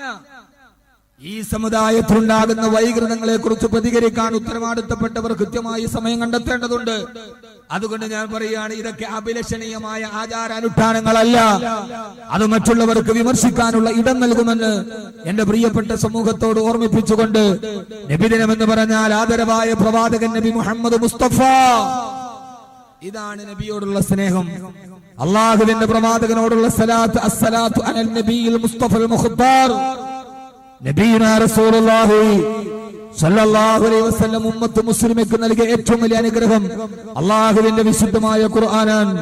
ഈ സമുദായത്തിലുണ്ടാകുന്ന വൈകൃതങ്ങളെ കുറിച്ച് പ്രതികരിക്കാൻ ഉത്തരവാദിത്തപ്പെട്ടവർ കൃത്യമായി സമയം കണ്ടെത്തേണ്ടതുണ്ട്. അതുകൊണ്ട് ഞാൻ പറയുകയാണ്, ഇതൊക്കെ അഭിലഷണീയമായ ആചാരാനുഷ്ഠാനങ്ങളല്ല. അത് മറ്റുള്ളവർക്ക് വിമർശിക്കാനുള്ള ഇടം നൽകുമെന്ന് എന്റെ പ്രിയപ്പെട്ട സമൂഹത്തോട് ഓർമ്മിപ്പിച്ചുകൊണ്ട്, നബിദിനം എന്ന് പറഞ്ഞാൽ ആദരവായ പ്രവാചകൻ നബി മുഹമ്മദ് മുസ്തഫ, ഇതാണ് നബിയോടുള്ള സ്നേഹം. അള്ളാഹുവിന്റെ പ്രവാചകനോടുള്ള സലാത്ത്, അസ്സലാത്തു അലൻ നബിയിൽ മുസ്തഫൽ മുഖ്താർ നബീനാ റസൂലുള്ളാഹി സല്ലല്ലാഹു അലൈഹി വസല്ലം ഉമ്മത്ത് മുസ്ലിമയ്ക്ക് നൽകിയ ഏറ്റവും വലിയ അനുഗ്രഹം അള്ളാഹുവിന്റെ വിശുദ്ധമായ ഖുർആനാണ്.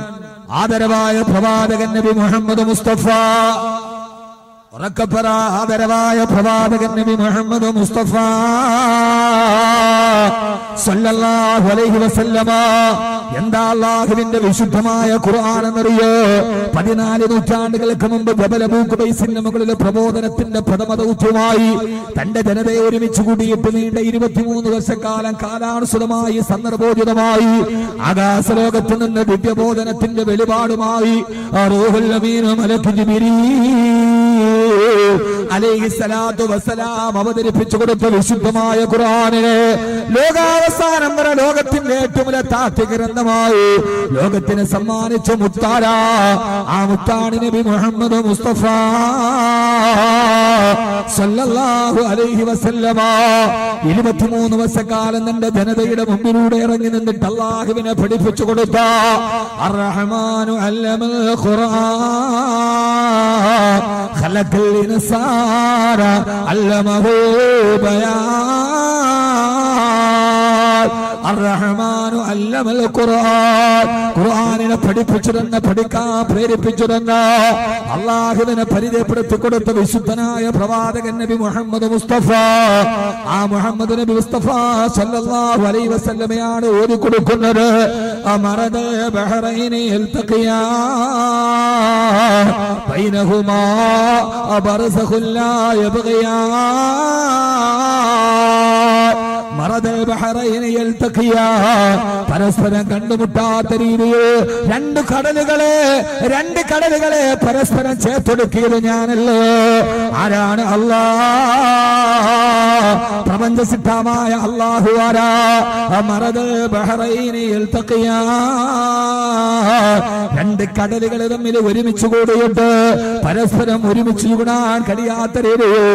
ആദരവായ പ്രവാചകൻ നബി മുഹമ്മദ് മുസ്തഫ, ഉറക്കപ്പറ, ആദരവായ പ്രവാചകൻ നബി മുഹമ്മദ് മുസ്തഫ സല്ലല്ലാഹു അലൈഹി വസല്ലമ. എന്താ അള്ളാഹുവിന്റെ വിശുദ്ധമായ ഖുർആൻ എന്നറിയോ? 14 നൂറ്റാണ്ടുകൾക്ക് മുമ്പ് ജബൽ അബൂ ഖുബൈസിന്റെ മുകളിലെ പ്രബോധനത്തിന്റെ പ്രഥമ ദൗത്യമായി തന്റെ ജനതയെ ഒരുമിച്ച് കൂടിയിട്ട് നീണ്ട 23 വർഷക്കാലം കാലാനുസൃതമായി സന്ദർഭോചിതമായി ആകാശലോകത്ത് നിന്ന് ദിവ്യബോധനത്തിന്റെ വെളിപാടുമായി റൂഹുൽ അമീൻ മലക്ക് ജിബ്രീൽ അലൈഹിസ്സലാത്തു വസ്സലാം അവതരിപ്പിച്ചു കൊടുത്ത വിശുദ്ധമായ ഖുർആനിനെ ലോകാവസാനം വരെ ലോകത്തിന്റെ ഏറ്റവും വലിയ താത്വിക ഗ്രന്ഥമായി ലോകത്തിന് സമ്മാനിച്ച മുത്താര, ആ മുത്താണ് നബി മുഹമ്മദ് മുസ്തഫ സല്ലല്ലാഹു അലൈഹി വസല്ലമ. 23 വർഷക്കാലം തന്റെ ജനതയുടെ മുമ്പിലൂടെ ഇറങ്ങി നിന്നിട്ട് അള്ളാഹുവിനെ പഠിപ്പിച്ചു കൊടുത്ത അർ-റഹ്മാനു അല്ലമൽ ഖുർആൻ ഖലഖൽ ഇൻസാന അല്ലമഹു ബയാൻ. അർ-റഹ്മാനു അല്ലമൽ ഖുർആൻ, ഖുർആനിനെ പഠിപ്പിച്ചിരുന്ന, പഠിക്കാൻ പ്രേരിപ്പിച്ചിരുന്ന, അള്ളാഹുവിനെ പരിചയപ്പെടുത്തി കൊടുത്ത വിശുദ്ധനായ പ്രവാചകൻ നബി മുഹമ്മദ് മുസ്തഫ. ആ മുഹമ്മദ് നബി മുസ്തഫ സല്ലല്ലാഹു അലൈഹി വസല്ലമയാണ് ഓതി കൊടുക്കുന്നത്. അമറദ ബഹറൈനി യൽതഖിയാ ബൈനഹുമാ ബർസഖുൻ ലാ യബ്ഗിയാ. മറദ ബഹറൈനി യൽതഖിയാ, പരസ്പരം കണ്ടുമുട്ടാത്ത രീതിയിൽ രണ്ട് കടലുകളെ പരസ്പരം ചേർത്തൊടുക്കിയത് ഞാനല്ലോ. ആരാണ്? അല്ലാഹ്. പ്രപഞ്ചസിദ്ധമായ അല്ലാഹു ആരാ? മറദൽ ബഹറൈനി യൽതഖിയാ, രണ്ട് കടലുകൾ തമ്മിൽ ഒരുമിച്ച് കൂടിയിട്ട് പരസ്പരം ഒരുമിച്ച് കൂടാൻ കഴിയാത്ത രീതിയിൽ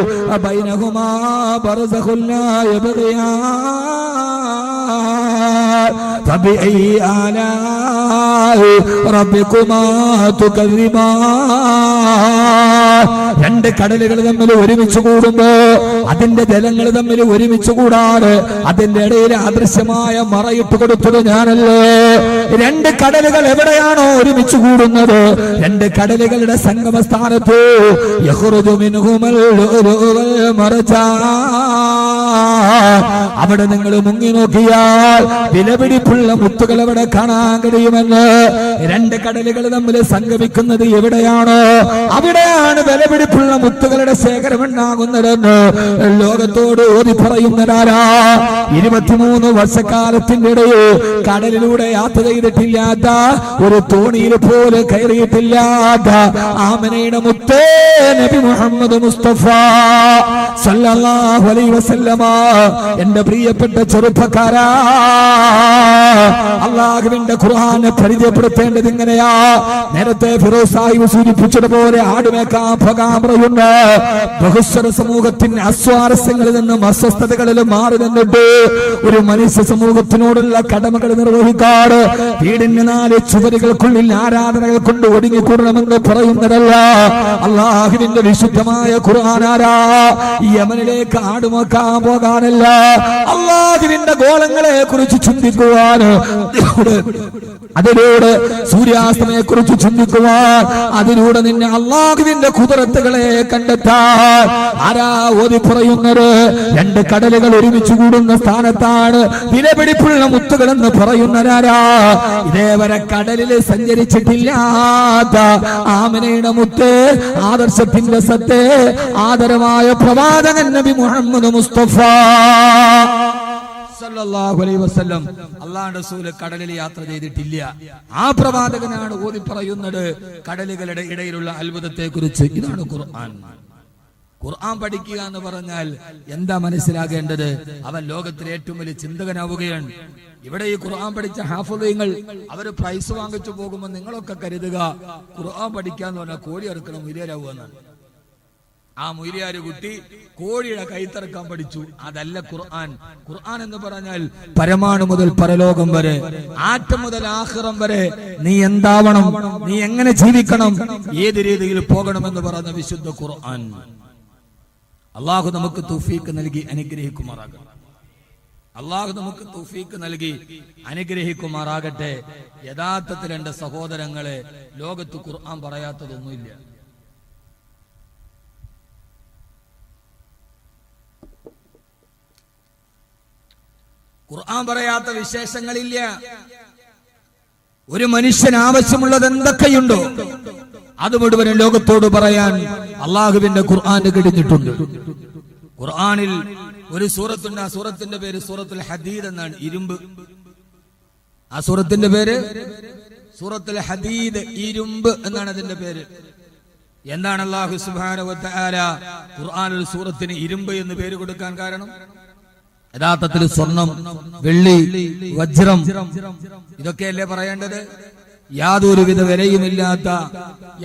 ബൈനഹുമാ ബർസഖുൻ ലാ യബ്ഗിയാൻ ഫബിഅയ്യി ആലാഇ റബ്ബികുമാ തുകദ്ദിബാൻ. രണ്ട് കടലുകൾ തമ്മിൽ ഒരുമിച്ച് കൂടുമ്പോ അതിന്റെ ജലങ്ങൾ തമ്മിൽ ഒരുമിച്ച് കൂടാതെ അതിന്റെ ഇടയിൽ അദൃശ്യമായ മറയിട്ട് കൊടുത്തത് ഞാനല്ലേ. രണ്ട് കടലുകൾ എവിടെയാണോ ഒരുമിച്ച് കൂടുന്നത്, രണ്ട് കടലുകളുടെ സംഗമ സ്ഥാനത്ത് യഖ്റുജു മിൻഹുമൽ ലുഅ്ലുഉ വൽ മർജാൻ, അവിടെ നിങ്ങൾ മുങ്ങി നോക്കിയാൽ വിലപിടിപ്പുള്ള മുത്തുകൾ അവിടെ കാണാൻ കഴിയുമെന്ന്. രണ്ട് കടലുകൾ തമ്മിൽ സംഗമിക്കുന്നത് എവിടെയാണോ അവിടെയാണ് വിലപിടിപ്പുള്ള മുത്തുകളുടെ ശേഖരം ഉണ്ടാകുന്നതെന്ന് ലോകത്തോട് ഓതി പറയുന്നതാരാ? 23 വർഷക്കാലത്തിന്റെ ഇടയിൽ കടലിലൂടെ യാത്ര ചെയ്തിട്ടില്ലാത്ത, ഒരു തോണിയിൽ പോലെ കയറിയിട്ടില്ലാത്ത ആമനയുടെ മുത്തേ നബി മുഹമ്മദ് മുസ്തഫ സല്ലല്ലാഹു അലൈഹി വസല്ലമ. എന്റെ പ്രിയപ്പെട്ട ചെറുപ്പക്കാരാ, അല്ലാഹുവിന്റെ ഖുർആനെ പരിചയപ്പെടുത്തേണ്ടത് ഇങ്ങനെയാ. നേരത്തെ ഫിറോസ് സാഹിബ് സൂചിപ്പിച്ചതുപോലെ ആടുമേക്കാൻ പോകാൻ പറയുന്ന ബഹുസ്വര സമൂഹത്തിന്റെ അസ്വാരസ്യങ്ങളിൽ നിന്നും അസ്വസ്ഥതകളിലും മാറി നിന്നിട്ട് ഒരു മനുഷ്യ സമൂഹത്തിനോടുള്ള കടമകൾ നിർവഹിക്കാറ് വീടിന് 4 ചുവരുകൾക്കുള്ളിൽ ആരാധനകൾ കൊണ്ട് ഒടുങ്ങിക്കൂടണമെന്ന് പറയുന്നതല്ല അല്ലാഹുവിന്റെ വിശുദ്ധമായ ഖുർആനാരാ. യമനിലേക്ക് ആടുമേക്കാൻ പോകാനല്ല, അല്ലാഹുവിന്റെ ഗോളങ്ങളെ കുറിച്ച് ചിന്തിക്കുവാൻ, അതിലൂടെ സൂര്യാസ്തമയെ കുറിച്ച് ചിന്തിക്കുവാൻ, അതിലൂടെ നിന്നെ അല്ലാഹുവിന്റെ ഖുദ്റത്തുകളെ കണ്ടെത്താൻ ആരാ ഓതി പറയുന്നത്? രണ്ട് കടലുകൾ ഒരുമിച്ച് കൂടുന്ന സ്ഥാനത്താണ് വിലപിടിപ്പുള്ള മുത്തുകളെന്ന് പറയുന്നവരാരാ? ഇതേവരെ കടലിൽ സഞ്ചരിച്ചിട്ടില്ലാത്ത ആമനയുടെ മുത്ത്, ആദർശത്തിന്റെ സത്ത്, ആദരമായ പ്രവാചകൻ നബി മുഹമ്മദ് മുസ്തഫ സല്ലല്ലാഹു അലൈഹി വസല്ലം അല്ലാഹുവിന്റെ റസൂൽ കടലിൽ യാത്ര ചെയ്തിട്ടില്ല. ആ പ്രവാചകനാണ് ഓതി പറയുന്നത് കടലുകളുടെ ഇടയിലുള്ള അത്ഭുതത്തെ കുറിച്ച്. ഇതാണ് ഖുർആൻ. ഖുർആൻ പഠിക്കുക എന്ന് പറഞ്ഞാൽ എന്താ മനസ്സിലാകേണ്ടത്? അവൻ ലോകത്തിലെ ഏറ്റവും വലിയ ചിന്തകനാവുകയാണ്. ഇവിടെ ഈ ഖുർആൻ പഠിച്ച ഹാഫിളുകൾ അവര് പ്രൈസ് വാങ്ങിച്ചു പോകുമ്പോൾ നിങ്ങളൊക്കെ കരുതുക ഖുർആൻ പഠിക്കാന്ന് പറഞ്ഞാൽ കോഴി അറുക്കണം മുരിയാരാവുക എന്നാണ്. ആ മുരിയാര് കുട്ടി കോഴിയുടെ കൈത്തറക്കാൻ പഠിച്ചു. അതല്ല ഖുർആൻ. ഖുർആൻ എന്ന് പറഞ്ഞാൽ പരമാണു മുതൽ പരലോകം വരെ, ആറ്റം മുതൽ ആഖിറം വരെ നീ എന്താവണം, നീ എങ്ങനെ ജീവിക്കണം, ഏത് രീതിയിൽ പോകണമെന്ന് പറഞ്ഞ വിശുദ്ധ ഖുർആൻ. അള്ളാഹു നമുക്ക് തൗഫീഖ് നൽകി അനുഗ്രഹിക്കുമാറാകട്ടെ. അള്ളാഹു നമുക്ക് തൗഫീഖ് നൽകി അനുഗ്രഹിക്കുമാറാകട്ടെ. യഥാർത്ഥത്തിൽ എന്റെ സഹോദരങ്ങളെ, ലോകത്ത് ഖുർആൻ പറയാത്തതൊന്നുമില്ല. ഖുർആൻ പറയാത്ത വിശേഷങ്ങളില്ല. ഒരു മനുഷ്യന് ആവശ്യമുള്ളത് എന്തൊക്കെയുണ്ടോ അത് മുഴുവനും ലോകത്തോട് പറയാൻ അള്ളാഹുവിന്റെ ഖുർആന് കഴിഞ്ഞിട്ടുണ്ട്. ഖുർആനിൽ ഒരു സൂറത്തുണ്ട്. ആ സൂറത്തിന്റെ പേര് സൂറത്തുൽ ഹദീദ് എന്നാണ്. ഇരുമ്പ്. ആ സൂറത്തിന്റെ പേര് സൂറത്തുൽ ഹദീദ്, ഇരുമ്പ് എന്നാണ് അതിന്റെ പേര്. എന്താണ് അല്ലാഹു സുബ്ഹാനഹു വ തആല ഖുർആനിൽ സൂറത്തിന് ഇരുമ്പ് എന്ന് പേര് കൊടുക്കാൻ കാരണം? യഥാർത്ഥത്തിൽ സ്വർണം, വെള്ളി, വജ്രം ഇതൊക്കെയല്ലേ പറയേണ്ടത്? യാതൊരുവിധ വിലയുമില്ലാത്ത,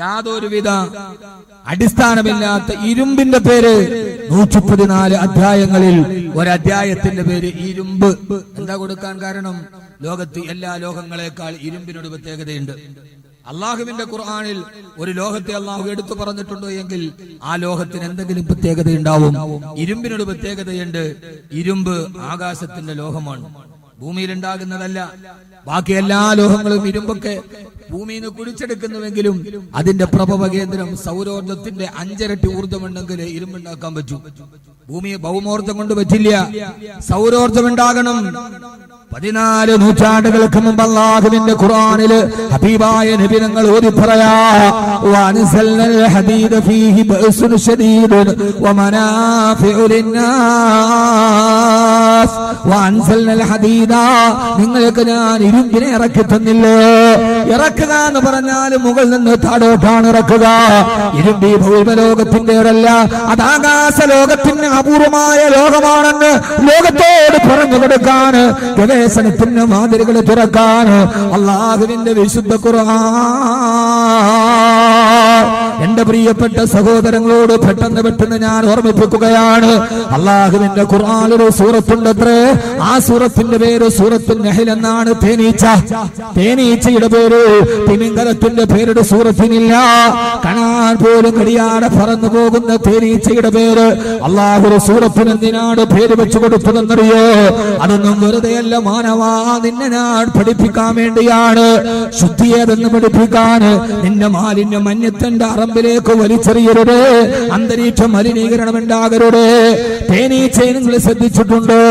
യാതൊരുവിധ അടിസ്ഥാനമില്ലാത്ത ഇരുമ്പിന്റെ പേര് 114 അധ്യായങ്ങളിൽ ഒരധ്യായത്തിന്റെ പേര് ഇരുമ്പ്. എന്താ കൊടുക്കാൻ കാരണം? ലോകത്ത് എല്ലാ ലോകങ്ങളെക്കാൾ ഇരുമ്പിനൊരു പ്രത്യേകതയുണ്ട്. അള്ളാഹുവിന്റെ ഖുർആനിൽ ഒരു ലോകത്തെ അള്ളാഹു എടുത്തു പറഞ്ഞിട്ടുണ്ടോ എങ്കിൽ ആ ലോകത്തിന് എന്തെങ്കിലും പ്രത്യേകത ഉണ്ടാവും. ഇരുമ്പിനൊരു പ്രത്യേകതയുണ്ട്. ഇരുമ്പ് ആകാശത്തിന്റെ ലോഹമാണ്, ഭൂമിയിൽ ഉണ്ടാകുന്നതല്ല. ബാക്കി എല്ലാ ലോഹങ്ങളും ഇരുമ്പൊക്കെ ഭൂമിയിൽ നിന്ന് കുടിച്ചെടുക്കുന്നുവെങ്കിലും അതിന്റെ പ്രഭവ കേന്ദ്രം സൗരോർജത്തിന്റെ 5 ഇരട്ടി ഊർജ്ജമുണ്ടെങ്കിൽ ഇരുമ്പുണ്ടാക്കാൻ പറ്റൂ. ഭൂമി ഭൗമോർജ്ജം കൊണ്ട് പറ്റില്ല, സൗരോർജ്ജം ഉണ്ടാകണം. 14 നൂറ്റാണ്ടുകൾക്ക് മുമ്പ് അല്ലാഹുവിന്റെ ഖുർആനില് ഹബീബായ നബി തങ്ങൾ ഓതി പറയാ, വഅൻസൽനൽ ഹദീദ ഫീഹി ബഅസുൻ ശദീദുൻ വമനാഫിഉ ലിന്നാസ് വഅൻസൽനൽ ഹദീദ, നിങ്ങൾക്ക് ഞാൻ ഇരുമ്പിനെ ഇറക്കി തന്നില്ലേ. ഇറക്കുക എന്ന് പറഞ്ഞാൽ മുകളിൽ നിന്ന് താഴോട്ടാണ് ഇറക്കുക. ഇരുമ്പ് ഈ ഭൗമലോകത്തിന്റേതല്ല, അത് ആകാശ ലോകത്തിന് അപൂർവമായ ലോകമാണെന്ന് ലോകത്തോട് പറഞ്ഞു കൊടുക്കാൻ, ഗവേഷണത്തിന് മാതിരികൾ തുറക്കാൻ അല്ലാഹുവിന്റെ വിശുദ്ധ ഖുർആൻ എന്റെ പ്രിയപ്പെട്ട സഹോദരങ്ങളോട് പെട്ടെന്ന് ഞാൻ ഓർമ്മിപ്പിക്കുകയാണ്. അല്ലാഹുവിന്റെ ഖുർആനിൽ ഒരു സൂറത്തുണ്ടത്രേ. ആ സൂറത്തിന്റെ പേര് സൂറത്തുൻ നഹ്ൽ എന്നാണ്. തേനീച്ചയുടെ പേര്. തിമിംഗലത്തിന്റെ പേരുടെ സൂറത്തിനില്ല. കാണാൻ പോലും കഴിയാതെ പറന്നു പോകുന്ന തേനീച്ചയുടെ പേര് അല്ലാഹു ഒരു സൂറത്തിന് എന്തിനാണ് പേര് വെച്ചു കൊടുത്തതെന്നറിയോ? അതൊന്നും വെറുതെയല്ല മാനവാ, നിന്നെ ഞാൻ പഠിപ്പിക്കാൻ വേണ്ടിയാണ്. ശുദ്ധിയേതെന്ന് പഠിപ്പിക്കാൻ. നിന്റെ മാലിന്യം മഞ്ഞത്തിന്റെ അറമ്പിലേക്ക് വലിച്ചെറിയരുത്. അന്തരീക്ഷ മലിനീകരണം ഉണ്ടാകരുത്. തേനീച്ചയെ നിങ്ങൾ ശ്രദ്ധിച്ചിട്ടുണ്ടോ?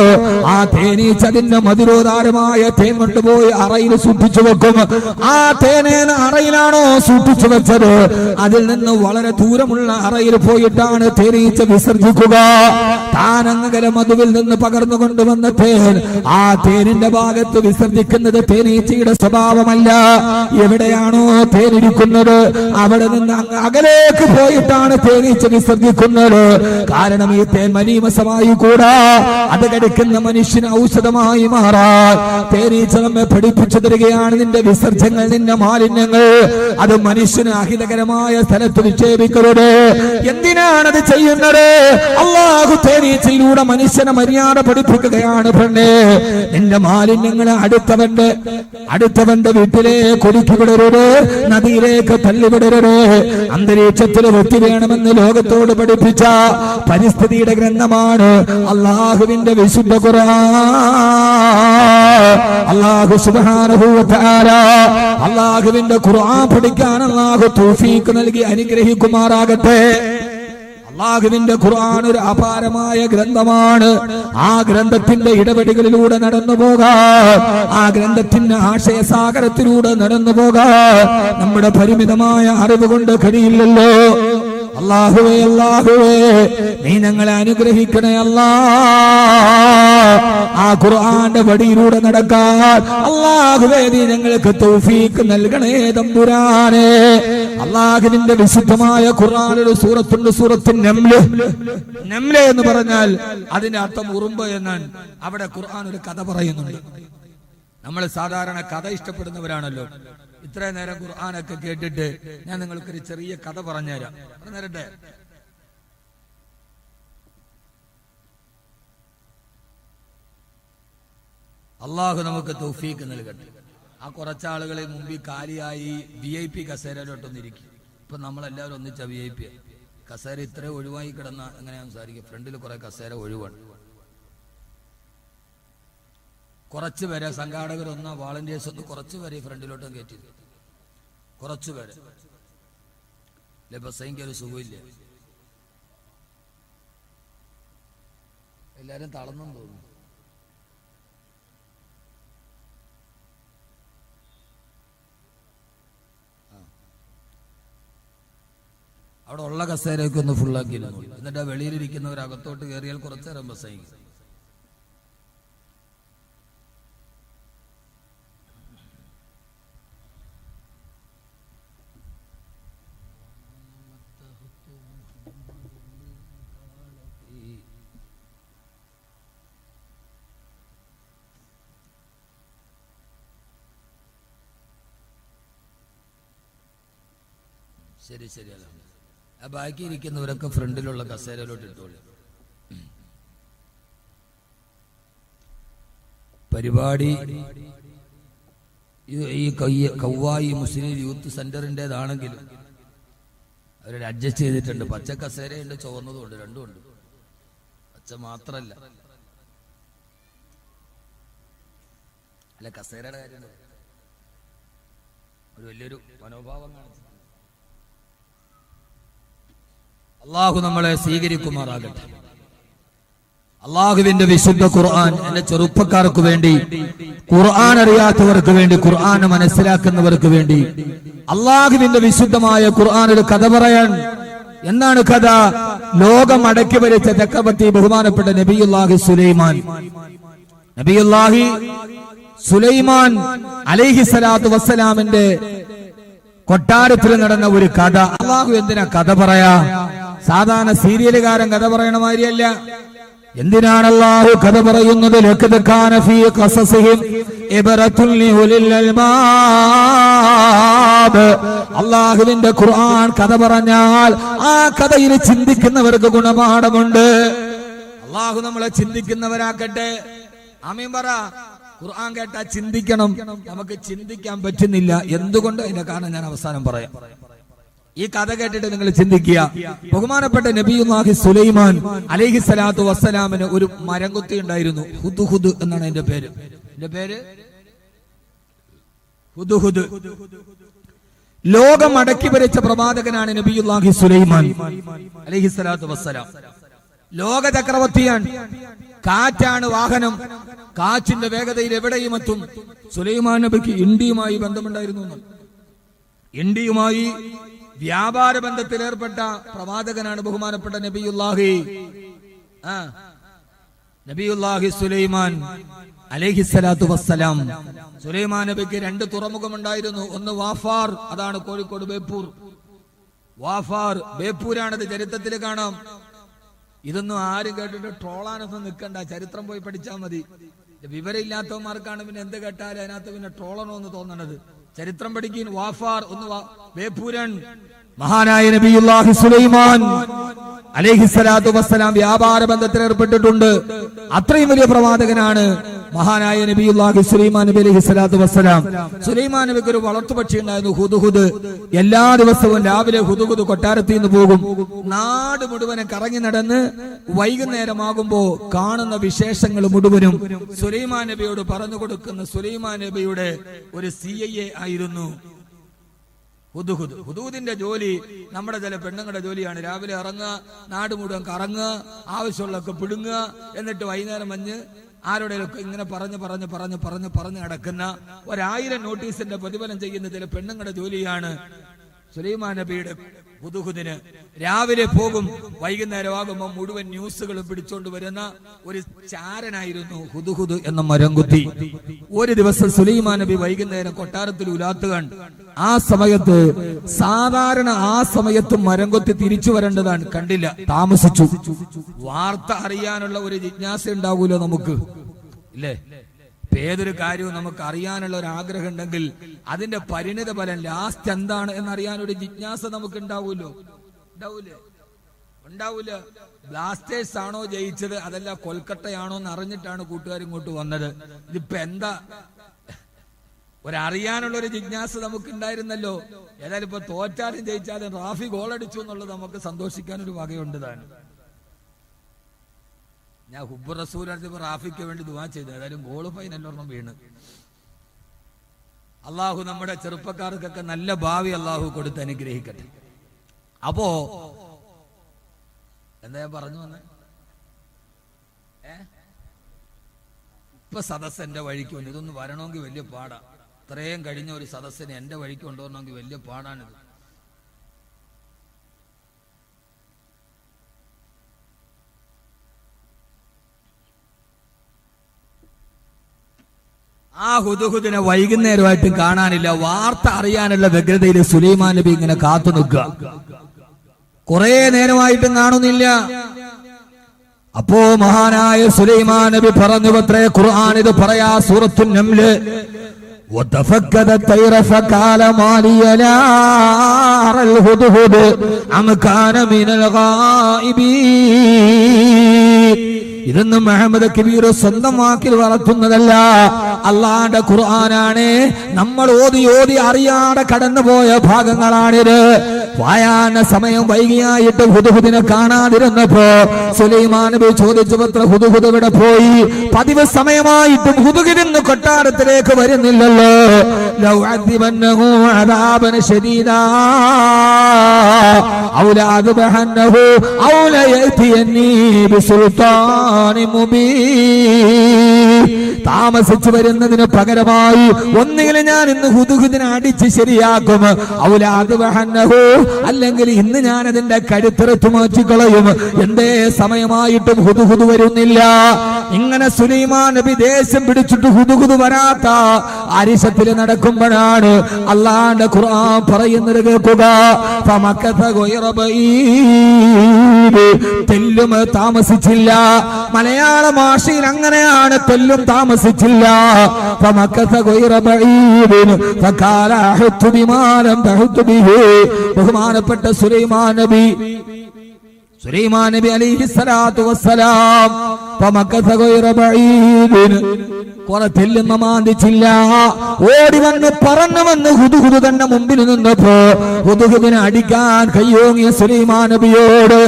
ആ തേനീച്ച അതിന്റെ മധുരോധാരമായ തേൻ കൊണ്ടുപോയി അറയിൽ സൂക്ഷിച്ചു വെക്കും. ആ തേനേന അറയിലാണോ സൂക്ഷിച്ചു വെച്ചത്, അതിൽ നിന്ന് വളരെ ദൂരമുള്ള അറയിൽ പോയിട്ടാണ് തേനീച്ച വിസർജിക്കുക. താനങ്ങകല മധുവിൽ നിന്ന് പകർന്നു കൊണ്ടുവന്ന തേൻ ആ തേനിന്റെ ഭാഗത്ത് വിസർജിക്കുന്നത് തേനീച്ചയുടെ സ്വഭാവമല്ല. എവിടെയാണോ തേനിരിക്കുന്നത് അവിടെ നിന്ന് അകലേക്ക് പോയിട്ടാണ് തേനീച്ച വിസർജിക്കുന്നത്. കാരണം ഈ തേൻ മലീമസമായി കൂടാ, അത് കടിക്കുന്ന മനുഷ്യന് ഔഷധമായി മാറാൻ തേനീച്ച നമ്മെ പഠിപ്പിച്ചു തരികയാണ്. നിന്റെ വിസർജ്യങ്ങൾ, നിന്റെ മാലിന്യങ്ങൾ അത് മനുഷ്യന് അഹിതകരമായ സ്ഥലത്ത് നിക്ഷേപിക്കരുത്. എന്തിനാണത് ചെയ്യുന്നത്? അല്ലാഹു തേനീച്ചയിലൂടെ മനുഷ്യനെ മര്യാദ പഠിപ്പിക്കുകയാണ്. പെണ്ണേ, നിന്റെ മാലിന്യങ്ങൾ അടുത്തവന്റെ വീട്ടിലേക്ക് ഒഴുക്കി വിടരുത്, നദിയിലേക്ക് തള്ളിവിടരുത്. അന്തരീക്ഷത്തിൽ വൃത്തി വേണമെന്ന് ലോകത്തോട് പഠിപ്പിച്ച പരിസ്ഥിതിയുടെ ഗ്രന്ഥമാണ് അല്ലാഹുവിന്റെ വിശുദ്ധ ഖുർആൻ. അല്ലാഹു സുബ്ഹാനഹു വ തആല അല്ലാഹുവിന്റെ ഖുർആൻ പഠിക്കാൻ അല്ലാഹു തൗഫീഖ് നൽകി അനുഗ്രഹിക്കുമാറാകട്ടെ. അല്ലാഹുവിന്റെ ഖുർആൻ ഒരു അപാരമായ ഗ്രന്ഥമാണ്. ആ ഗ്രന്ഥത്തിന്റെ ഇടപെടലുകളിലൂടെ നടന്നു പോകാം, ആ ഗ്രന്ഥത്തിന്റെ ആശയസാഗരത്തിലൂടെ നടന്നു പോകാം നമ്മുടെ പരിമിതമായ അറിവ് കൊണ്ട് കഴിയില്ലല്ലോ. അല്ലാഹുവേ, അല്ലാഹുവേ, നീ ഞങ്ങളെ അനുഗ്രഹിക്കണേ അല്ലാ. ആ ഖുർആന്റെ വടിയിലൂടെ നടക്കാൻ അല്ലാഹുവേ നീ ഞങ്ങൾക്ക് തൗഫീഖ് നൽകണേ തമ്പുരാനെ. അല്ലാഹുവിന്റെ വിശുദ്ധമായ ഖുർആനിൽ സൂറത്തുണ്ട്, സൂറത്തുൻ നംല എന്ന് പറഞ്ഞാൽ അതിന്റെ അർത്ഥം ഉറുമ്പ് എന്നാണ്. അവിടെ ഖുർആൻ ഒരു കഥ പറയുന്നുണ്ട്. നമ്മൾ സാധാരണ കഥ ഇഷ്ടപ്പെടുന്നവരാണല്ലോ. ഇത്രയും നേരം ഖുർആനൊക്കെ കേട്ടിട്ട് ഞാൻ നിങ്ങൾക്കൊരു ചെറിയ കഥ പറഞ്ഞുതരാം. പറഞ്ഞുതരട്ടെ? അള്ളാഹു നമുക്ക് തൗഫീഖ് നൽകട്ടെ. ആ കുറച്ചാളുകളെ മുമ്പിൽ കാലിയായി VIP കസേരയിലോട്ടൊന്നിരിക്കും. ഇപ്പൊ നമ്മളെല്ലാവരും ഒന്നിച്ച VIP കസേര ഇത്ര ഒഴിവായി കിടന്ന എങ്ങനെ സംസാരിക്കും? ഫ്രണ്ടിൽ കുറെ കസേര ഒഴിവാണ്. കുറച്ചു പേരെ സംഘാടകർ ഒന്ന് വോളണ്ടിയേഴ്സ് ഒന്ന് കുറച്ചു പേരെ ഫ്രണ്ടിലോട്ടും കയറ്റി, കുറച്ചു പേരെ. ബസ്സെങ്കിൽ ഒരു സുഖമില്ല, എല്ലാരും തളർന്നും തോന്നുന്നു. അവിടെ ഉള്ള കസേരയൊക്കെ ഒന്ന് ഫുള്ളാക്കിയിരുന്നു. എന്നിട്ട് വെളിയിലിരിക്കുന്നവർ അകത്തോട്ട് കയറിയാൽ കുറച്ചേരം ബസ്സെങ്കിൽ. ശരി ശരി, അല്ല ആ ബാക്കി ഇരിക്കുന്നവരൊക്കെ ഫ്രണ്ടിലുള്ള കസേരയിലോട്ട് ഇട്ടോളൂ. പരിപാടി ഈ കൗവായി മുസ്ലിം യൂത്ത് സെന്ററിൻ്റെതാണെങ്കിലും അവരൊരു അഡ്ജസ്റ്റ് ചെയ്തിട്ടുണ്ട്. പച്ച കസേരയുണ്ട്, ചുവന്നതുണ്ട്, രണ്ടുമുണ്ട്. പച്ച മാത്രല്ല, അല്ല കസേരയുടെ കാര്യം ഒരു വലിയൊരു മനോഭാവം കാണിച്ചു. അള്ളാഹു നമ്മളെ സ്വീകരിക്കുമാറാകട്ടെ. അള്ളാഹുവിന്റെ വിശുദ്ധ ഖുർആൻ എന്റെ ചെറുപ്പക്കാർക്ക് വേണ്ടി, ഖുർആൻ അറിയാത്തവർക്ക് വേണ്ടി, ഖുർആൻ മനസ്സിലാക്കുന്നവർക്ക് വേണ്ടി അള്ളാഹുവിന്റെ വിശുദ്ധമായ ഖുർആൻ ഒരു കഥ പറയാൻ. എന്താണ് കഥ? ലോകം അടക്കി ഭരിച്ച ചക്രവർത്തി ബഹുമാനപ്പെട്ട നബിയുല്ലാഹി സുലൈമാൻ. നബിയുല്ലാഹി സുലൈമാൻ അലൈഹിസ്സലാത്തു വസ്സലാമിന്റെ കൊട്ടാരത്തിൽ നടന്ന ഒരു കഥ. അല്ലാഹു എന്തിനാ കഥ പറയാ? സാധാരണ സീരിയലുകാരൻ കഥ പറയണ മാതിരിയല്ല. എന്തിനാണ് അല്ലാഹു കഥ പറയുന്നത്? ലഖദ് കാന ഫീ ഖസസിഹിം ഇബ്റത്തുൻ ലിഉലിൽ അൽബാബ്. അല്ലാഹുവിന്റെ ഖുർആൻ കഥ പറഞ്ഞാൽ ആ കഥയിൽ ചിന്തിക്കുന്നവർക്ക് ഗുണപാഠമുണ്ട്. അല്ലാഹു നമ്മളെ ചിന്തിക്കുന്നവരാക്കട്ടെ. ആമീൻ പറ. ഖുർആൻ കേട്ടാ ചിന്തിക്കണം. നമുക്ക് ചിന്തിക്കാൻ പറ്റുന്നില്ല. എന്തുകൊണ്ട്? അതിന്റെ കാരണം ഞാൻ അവസാനം പറയാം. ഈ കഥ കേട്ടിട്ട് നിങ്ങൾ ചിന്തിക്കുക. ബഹുമാനപ്പെട്ട നബിയുല്ലാഹി സുലൈമാൻ അലൈഹിസ്സലാത്തു വസ്സലാമിന് ഒരു മരംകുത്തി ഉണ്ടായിരുന്നു. ഹുദ്ഹുദ് എന്നാണ് എന്റെ പേര്. എന്റെ പേര് ഹുദ്ഹുദ്. ലോകം അടക്കി ഭരിച്ച പ്രവാചകനാണ് നബിയുല്ലാഹി സുലൈമാൻ അലൈഹിസ്സലാത്തു വസ്സലാം. ലോക ചക്രവർത്തിയാണ്. കാറ്റാണ് വാഹനം. കാറ്റിന്റെ വേഗതയിൽ എവിടെയും എത്തും. സുലൈമാൻ നബിക്ക് ഇന്ത്യയുമായി ബന്ധമുണ്ടായിരുന്നു. ഇന്ത്യയുമായി വ്യാപാര ബന്ധത്തിൽ ഏർപ്പെട്ട പ്രവാചകനാണ് ബഹുമാനപ്പെട്ട നബിയുല്ലാഹി സുലൈമാൻ അലൈഹിസ്സലാത്തു വസ്സലാം. സുലൈമാൻ നബിക്ക് 2 തുറമുഖമുണ്ടായിരുന്നു. ഒന്ന് വാഫാർ, അതാണ് കോഴിക്കോട് ബേപ്പൂർ. വാഫാർ ബേപ്പൂരാണത്. ചരിത്രത്തിൽ കാണാം. ഇതൊന്നും ആരും കേട്ടിട്ട് ട്രോളാനൊന്നും നിൽക്കണ്ട. ചരിത്രം പോയി പഠിച്ചാൽ മതി. വിവരമില്ലാത്തവന്മാർക്കാണ് പിന്നെ എന്ത് കേട്ടാലും അതിനകത്ത് പിന്നെ ട്രോളണോ എന്ന് തോന്നണത്. ചരിത്രം പഠിക്കാൻ. വാഫാർ ഒന്ന് ബേപ്പൂരൻ. മഹാനായ നബിയുല്ലാഹി സുലൈമാൻ അലൈഹിസ്സലാത്തു വസ്സലാം വ്യാപാര ബന്ധത്തിൽ ഏർപ്പെട്ടിട്ടുണ്ട്. അത്രയും വലിയ പ്രവാചകനാണ് മഹാനായ നബിയുല്ലാഹി സുലൈമാൻ നബി അലൈഹിസ്സലാത്തു വസ്സലാം. സുലൈമാൻ നബിക്ക് ഒരു വളർത്തുപക്ഷി ഉണ്ടായിരുന്നു, ഹുദ്ഹുദ്. എല്ലാ ദിവസവും രാവിലെ ഹുദ്ഹുദ് കൊട്ടാരത്തിൽ നിന്ന് പോകും. നാട് മുഴുവനെ കറങ്ങി നടന്ന് വൈകുന്നേരമാകുമ്പോ കാണുന്ന വിശേഷങ്ങൾ മുഴുവനും സുലൈമാൻ നബിയോട് പറഞ്ഞു കൊടുക്കുന്ന സുലൈമാൻ നബിയുടെ ഒരു CIA ആയിരുന്നു ഹുദ്ഹുദ്. ഹുദ്ഹുദിന്റെ ജോലി നമ്മുടെ ചില പെണ്ണുങ്ങളുടെ ജോലിയാണ്. രാവിലെ ഇറങ്ങുക, നാട് മുഴുവൻ കറങ്ങുക, ആവശ്യമുള്ളതൊക്കെ പിടുങ്ങുക, എന്നിട്ട് വൈകുന്നേരം മഞ്ഞ് ആരുടെയൊക്കെ ഇങ്ങനെ പറഞ്ഞു നടക്കുന്ന 1000 നോട്ടീസിന്റെ പ്രതിഫലം ചെയ്യുന്ന ചില പെണ്ണുങ്ങളുടെ ജോലിയാണ് സുലൈമാൻ നബിയുടെ ഹുദ്ഹുദിന്. രാവിലെ പോകും, വൈകുന്നേരമാകുമ്പോൾ മുഴുവൻ ന്യൂസുകളും പിടിച്ചോണ്ട് വരുന്ന ഒരു ചാരനായിരുന്നു ഹുദ്ഹുദ് എന്ന മരംകുത്തി. ഒരു ദിവസം സുലൈമാൻ നബി വൈകുന്നേരം കൊട്ടാരത്തിൽ ഉലാത്തുകൺ. ആ സമയത്ത് സാധാരണ മരംകൊത്തി തിരിച്ചു വരേണ്ടതാണ്. കണ്ടില്ല, താമസിച്ചു. വാർത്ത അറിയാനുള്ള ഒരു ജിജ്ഞാസ ഉണ്ടാവൂലോ നമുക്ക്, ഇല്ലേ? ഏതൊരു കാര്യവും നമുക്ക് അറിയാനുള്ള ഒരു ആഗ്രഹം ഉണ്ടെങ്കിൽ അതിന്റെ പരിണിത ഫലം ലാസ്റ്റ് എന്താണ് എന്നറിയാൻ ഒരു ജിജ്ഞാസ നമുക്ക് ഉണ്ടാവൂലോ? ഉണ്ടാവൂല. ബ്ലാസ്റ്റേഴ്സ് ആണോ ജയിച്ചത്, അതല്ല കൊൽക്കട്ടയാണോ എന്ന് അറിഞ്ഞിട്ടാണ് കൂട്ടുകാർ ഇങ്ങോട്ട് വന്നത്. ഇതിപ്പോ എന്താ ഒരറിയാനുള്ള ഒരു ജിജ്ഞാസ നമുക്ക് ഉണ്ടായിരുന്നല്ലോ. ഏതായാലും ഇപ്പൊ തോറ്റാലും ജയിച്ചാലും റാഫി ഗോളടിച്ചു എന്നുള്ളത് നമുക്ക് സന്തോഷിക്കാനൊരു വകയുണ്ട് താനും. ഞാൻ ഹുബ്ബ് റസൂൽ റാഫിക്ക് വേണ്ടി ദുആ ചെയ്തു. ഏതായാലും ഗോള് ഫൈനലൊരെണ്ണം വീണ്. അള്ളാഹു നമ്മുടെ ചെറുപ്പക്കാർക്കൊക്കെ നല്ല ഭാവി അള്ളാഹു കൊടുത്ത് അനുഗ്രഹിക്കട്ടെ. അപ്പോ എന്താ ഞാൻ പറഞ്ഞു വന്നേ? ഇപ്പൊ സദസ്സ് എന്റെ വഴിക്ക് വന്നു. ഇതൊന്ന് വരണമെങ്കിൽ വലിയ പാടാ. ഇത്രയും കഴിഞ്ഞ ഒരു സദസ്സിനെ എന്റെ വഴിക്ക് കൊണ്ടുവരണമെങ്കിൽ വലിയ പാടാണിത്. ആ ഹുദ്ഹുദിനെ വൈകുന്നേരമായിട്ട് കാണാനില്ല. വാർത്ത അറിയാനുള്ള വ്യഗ്രതയിൽ സുലൈമാൻ നബി ഇങ്ങനെ കാത്തു നിൽക്കുക. കുറെ നേരമായിട്ടും കാണുന്നില്ല. അപ്പോ മഹാനായ സുലൈമാൻ നബി പറഞ്ഞു അത്രേ, ഖുർആൻ ഇത് പറയാ, സൂറത്തുൻ നംല്, وتفقد الطير فقال ما لي لا أرى الهدهد أم كان من الغائبين. ഇതൊന്നും മുഹമ്മദ് കബീർ സ്വന്തം വാക്കിൽ വളർത്തുന്നതല്ല, അള്ളാന്റെ ഖുർആനാണ്. നമ്മൾ ഓതി അറിയാതെ കടന്നുപോയ ഭാഗങ്ങളാണിത്. വായാന സമയം വൈകിയായിട്ട് ഹുദ്ഹുദിനെ കാണാതിരുന്നപ്പോ സുലൈമാൻ നബി ചോദിച്ചു, പത്ര ഹുദ്ഹുദ് ഇവിടെ പോയി? പതിവ് സമയമായിട്ടും ഹുദ്ഹുദ് ഇന്ന് കൊട്ടാരത്തിലേക്ക് വരുന്നില്ലല്ലോ. ലൗ അദിബന്നഹു അദാബൻ ശദീദാ ഔ ലഅദ്ബഹന്നഹു ഔ ലയതിയനി ബിസുൽത്താൻ മുബീൻ. താമസിച്ചു വരുന്നതിന് പകരമായി ഒന്നുകിൽ ഞാൻ ഇന്ന് ഹുദുഹുദിനെ അടിച്ച് ശരിയാക്കും, ഔലാദ് വഹന്നഹു, അല്ലെങ്കിൽ ഇന്ന് ഞാൻ അതിന്റെ കഴുത്തിറച്ചു മാറ്റിക്കളയും. എന്തേ സമയമായിട്ടും ഹുദുഹുദ് വരുന്നില്ല. ഇങ്ങനെ സുലൈമാൻ നബി ദേശം പിടിച്ചിട്ട് ഹുദുഹുദ് വരാത്ത അരിശത്തിൽ നടക്കുമ്പോഴാണ് അല്ലാഹുവിന്റെ ഖുർആൻ പറയുന്നത് കേൾക്കുക. ഫമക്കത ഗൈറ ബഈദ്, തെല്ലും താമസിച്ചില്ല. മലയാള ഭാഷയിൽ അങ്ങനെയാണ്, തെല്ലും താമസിച്ചില്ല. ഫമക്കത ഗൈറ ബഈദ് ഫഖാല അഹ്തു ബിമാ ലം തഹ്തു ബിഹി. ബഹുമാനപ്പെട്ട സുലൈമാൻ നബി അലൈഹിസ്സലാത്തു വസ്സലാം ഫമക്കത ഗൈറ ബഈദ്, തെല്ലുന്ന മാന്തിച്ചില്ല. ഓടി വന്ന് പറന്നു വന്ന് ഹുദുഹുദ് തന്നെ മുമ്പിൽ നിന്നപ്പോ ഹുദുഹുദിനെ അടിക്കാൻ കയ്യോങ്ങിയ സുലൈമാൻ നബിയോട്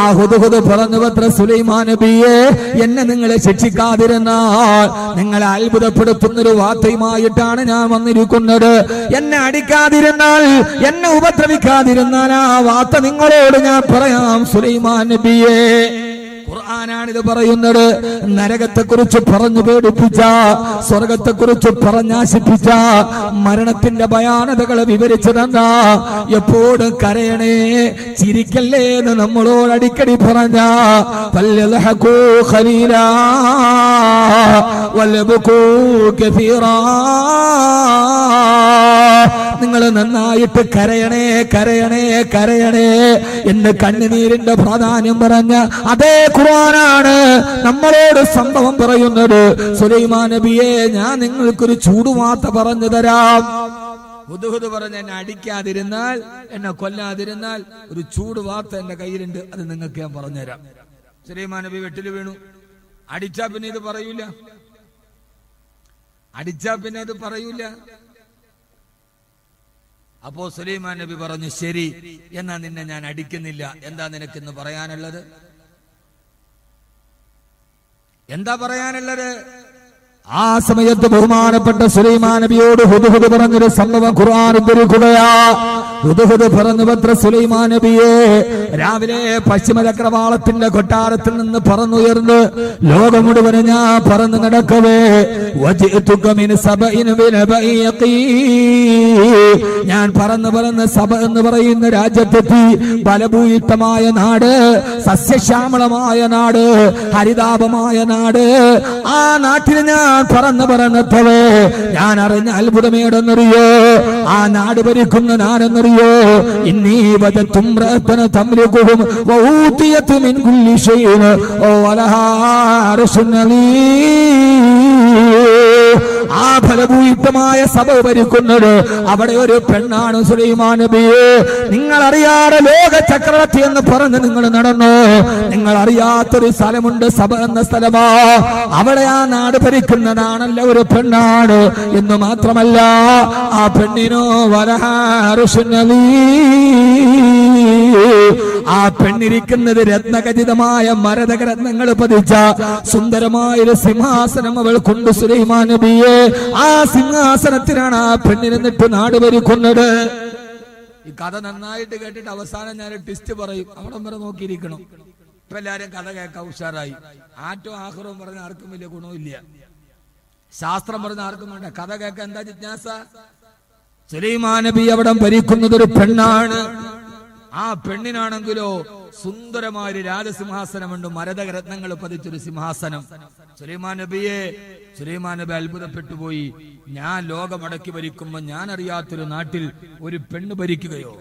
ആ ഹുദുഹുദ് പറഞ്ഞു, പത്ര സുലൈമാൻ നബിയെ, എന്നെ നിങ്ങളെ ശിക്ഷിക്കാതിരുന്നാൽ നിങ്ങളെ അത്ഭുതപ്പെടുത്തുന്നൊരു വാർത്തയുമായിട്ടാണ് ഞാൻ വന്നിരിക്കുന്നത്. എന്നെ അടിക്കാതിരുന്നാൽ, എന്നെ ഉപദ്രവിക്കാതിരുന്നാൽ ആ വാർത്ത നിങ്ങളോട് ഞാൻ പറയാം സുലൈമാൻ നബിയെ. ഖുർആനാണിത് പറയുന്നത്. നരകത്തെക്കുറിച്ച് പറഞ്ഞു പേടിപ്പിച്ച, സ്വർഗത്തെക്കുറിച്ച് പറഞ്ഞാശിപ്പിച്ച, മരണത്തിന്റെ ഭയാനതകളെ വിവരിച്ചു തന്ന, എപ്പോഴും കരയണേ ചിരിക്കല്ലേ എന്ന് നമ്മളോട് അടിക്കടി പറഞ്ഞ ഫല്യൽഹഖൂ ഖലീലാ വൽബകൂ കസീറാ, നിങ്ങൾ നന്നായിട്ട് കരയണേ കരയണേ കരയണേ എന്ന് കണ്ണുനീരിന്റെ പ്രാധാന്യം പറഞ്ഞ അതേ ഖുർആനാണ് നമ്മളോട് സംഭവം പറയുന്നത്. സുലൈമാൻ നബിയെ, ഞാൻ നിങ്ങൾക്കൊരു ചൂടുവാർത്ത പറഞ്ഞു തരാം. ഹുദുഹുദ് പറഞ്ഞ് എന്നെ അടിക്കാതിരുന്നാൽ, എന്നെ കൊല്ലാതിരുന്നാൽ ഒരു ചൂടുവാർത്ത എന്റെ കയ്യിലുണ്ട്, അത് നിങ്ങൾക്ക് ഞാൻ പറഞ്ഞുതരാം. സുലൈമാൻ നബി വെട്ടില് വീണു. അടിച്ചാ പിന്നെ ഇത് പറയൂല, അടിച്ചാ പിന്നെ ഇത് പറയൂല. അപ്പോ സുലൈമാൻ നബി പറഞ്ഞു, ശരി, എന്നാ നിന്നെ ഞാൻ അടിക്കുന്നില്ല. എന്താ നിനക്കിന്ന് പറയാനുള്ളത്? എന്താ പറയാനുള്ളത്? ആ സമയത്ത് ബഹുമാനപ്പെട്ട സുലൈമാൻ നബിയോട് ഹുദുഹുദ് പറഞ്ഞൊരു സംഭവം ഖുർആൻ ഉദ്ധരിക്കുകയാ. ഹുദുഹുദ് പറഞ്ഞു, പത്ര സുലൈമാൻ നബിയെ, രാവിലെ പശ്ചിമചക്രവാളത്തിന്റെ കൊട്ടാരത്തിൽ നിന്ന് പറന്നുയർന്ന് ലോകം മുഴുവൻ ഞാൻ പറന്ന് നടക്കവേ ഞാൻ പറന്ന് സബ എന്ന് പറയുന്ന രാജ്യത്തെത്തി. ബലഭൂയിഷ്ടമായ നാട്, സസ്യശ്യാമളമായ നാട്, ഹരിതാപമായ നാട്. ആ നാട്ടിൽ ഞാൻ പറന്നെത്തവേ ഞാൻ അറിഞ്ഞ അത്ഭുതമേടെന്നറിയോ? ആ നാട് ഭരിക്കുന്ന ഞാനെന്നറിയോ? ഇന്നീ വജത്തും തംലികുഹും വഊതിയതു മിൻ കുല്ലി ശൈഇൻ വലഹാ അർശുൻ ആ ഫലഭൂയിഷ്ടമായ സഭ ഭരിക്കുന്നത് അവിടെ ഒരു പെണ്ണാണ് സുലൈമാൻ നബിയെ. നിങ്ങൾ അറിയാതെ ലോക ചക്രവർത്തി എന്ന് പറഞ്ഞ് നിങ്ങൾ നടന്നു. നിങ്ങൾ അറിയാത്തൊരു സ്ഥലമുണ്ട്, സഭ എന്ന സ്ഥലമാ. അവിടെ ആ നാട് ഭരിക്കുന്നതാണല്ലോ ഒരു പെണ്ണാണ്. എന്ന് മാത്രമല്ല, ആ പെണ്ണിനോ വലഹാറുഷുനലീ, ആ പെണ്ണിരിക്കുന്നത് രത്നഖചിതമായ മരതക രത്നങ്ങൾ പതിച്ച സുന്ദരമായൊരു സിംഹാസനം അവൾ കൊണ്ട് സുലൈമാൻ നബിയെ. ആ സിംഹാസനത്തിലാണ് ആ പെണ്ണിരുന്നിട്ട് നാട് ഭരിക്കുന്നത്. ഈ കഥ നന്നായിട്ട് കേട്ടിട്ട് അവസാനം ഞാൻ ട്വിസ്റ്റ് പറയും. അവിടം വരെ നോക്കിയിരിക്കണം. ഇപ്പൊ എല്ലാരും കഥ കേൾക്കാൻ ഉഷാറായി. ആറ്റോ ആഹ്റവും പറഞ്ഞ ആർക്കും വലിയ ഗുണമില്ല. ശാസ്ത്രം പറഞ്ഞ ആർക്കും വേണ്ട. കഥ കേൾക്കാൻ എന്താ ജിജ്ഞാസ? സുലൈമാൻ നബി അവിടെ ഭരിക്കുന്നത് ഒരു പെണ്ണാണ്. ആ പെണ്ണിനാണെങ്കിലോ സുന്ദരമായ ഒരു രാജസിംഹാസനമുണ്ട്, മരതക രത്നങ്ങൾ പതിച്ചൊരു സിംഹാസനം. സുലൈമാൻ നബി അത്ഭുതപ്പെട്ടു പോയി. ഞാൻ ലോകമടക്കി ഭരിക്കുമ്പോ ഞാൻ അറിയാത്തൊരു നാട്ടിൽ ഒരു പെണ്ണ് ഭരിക്കുകയോ?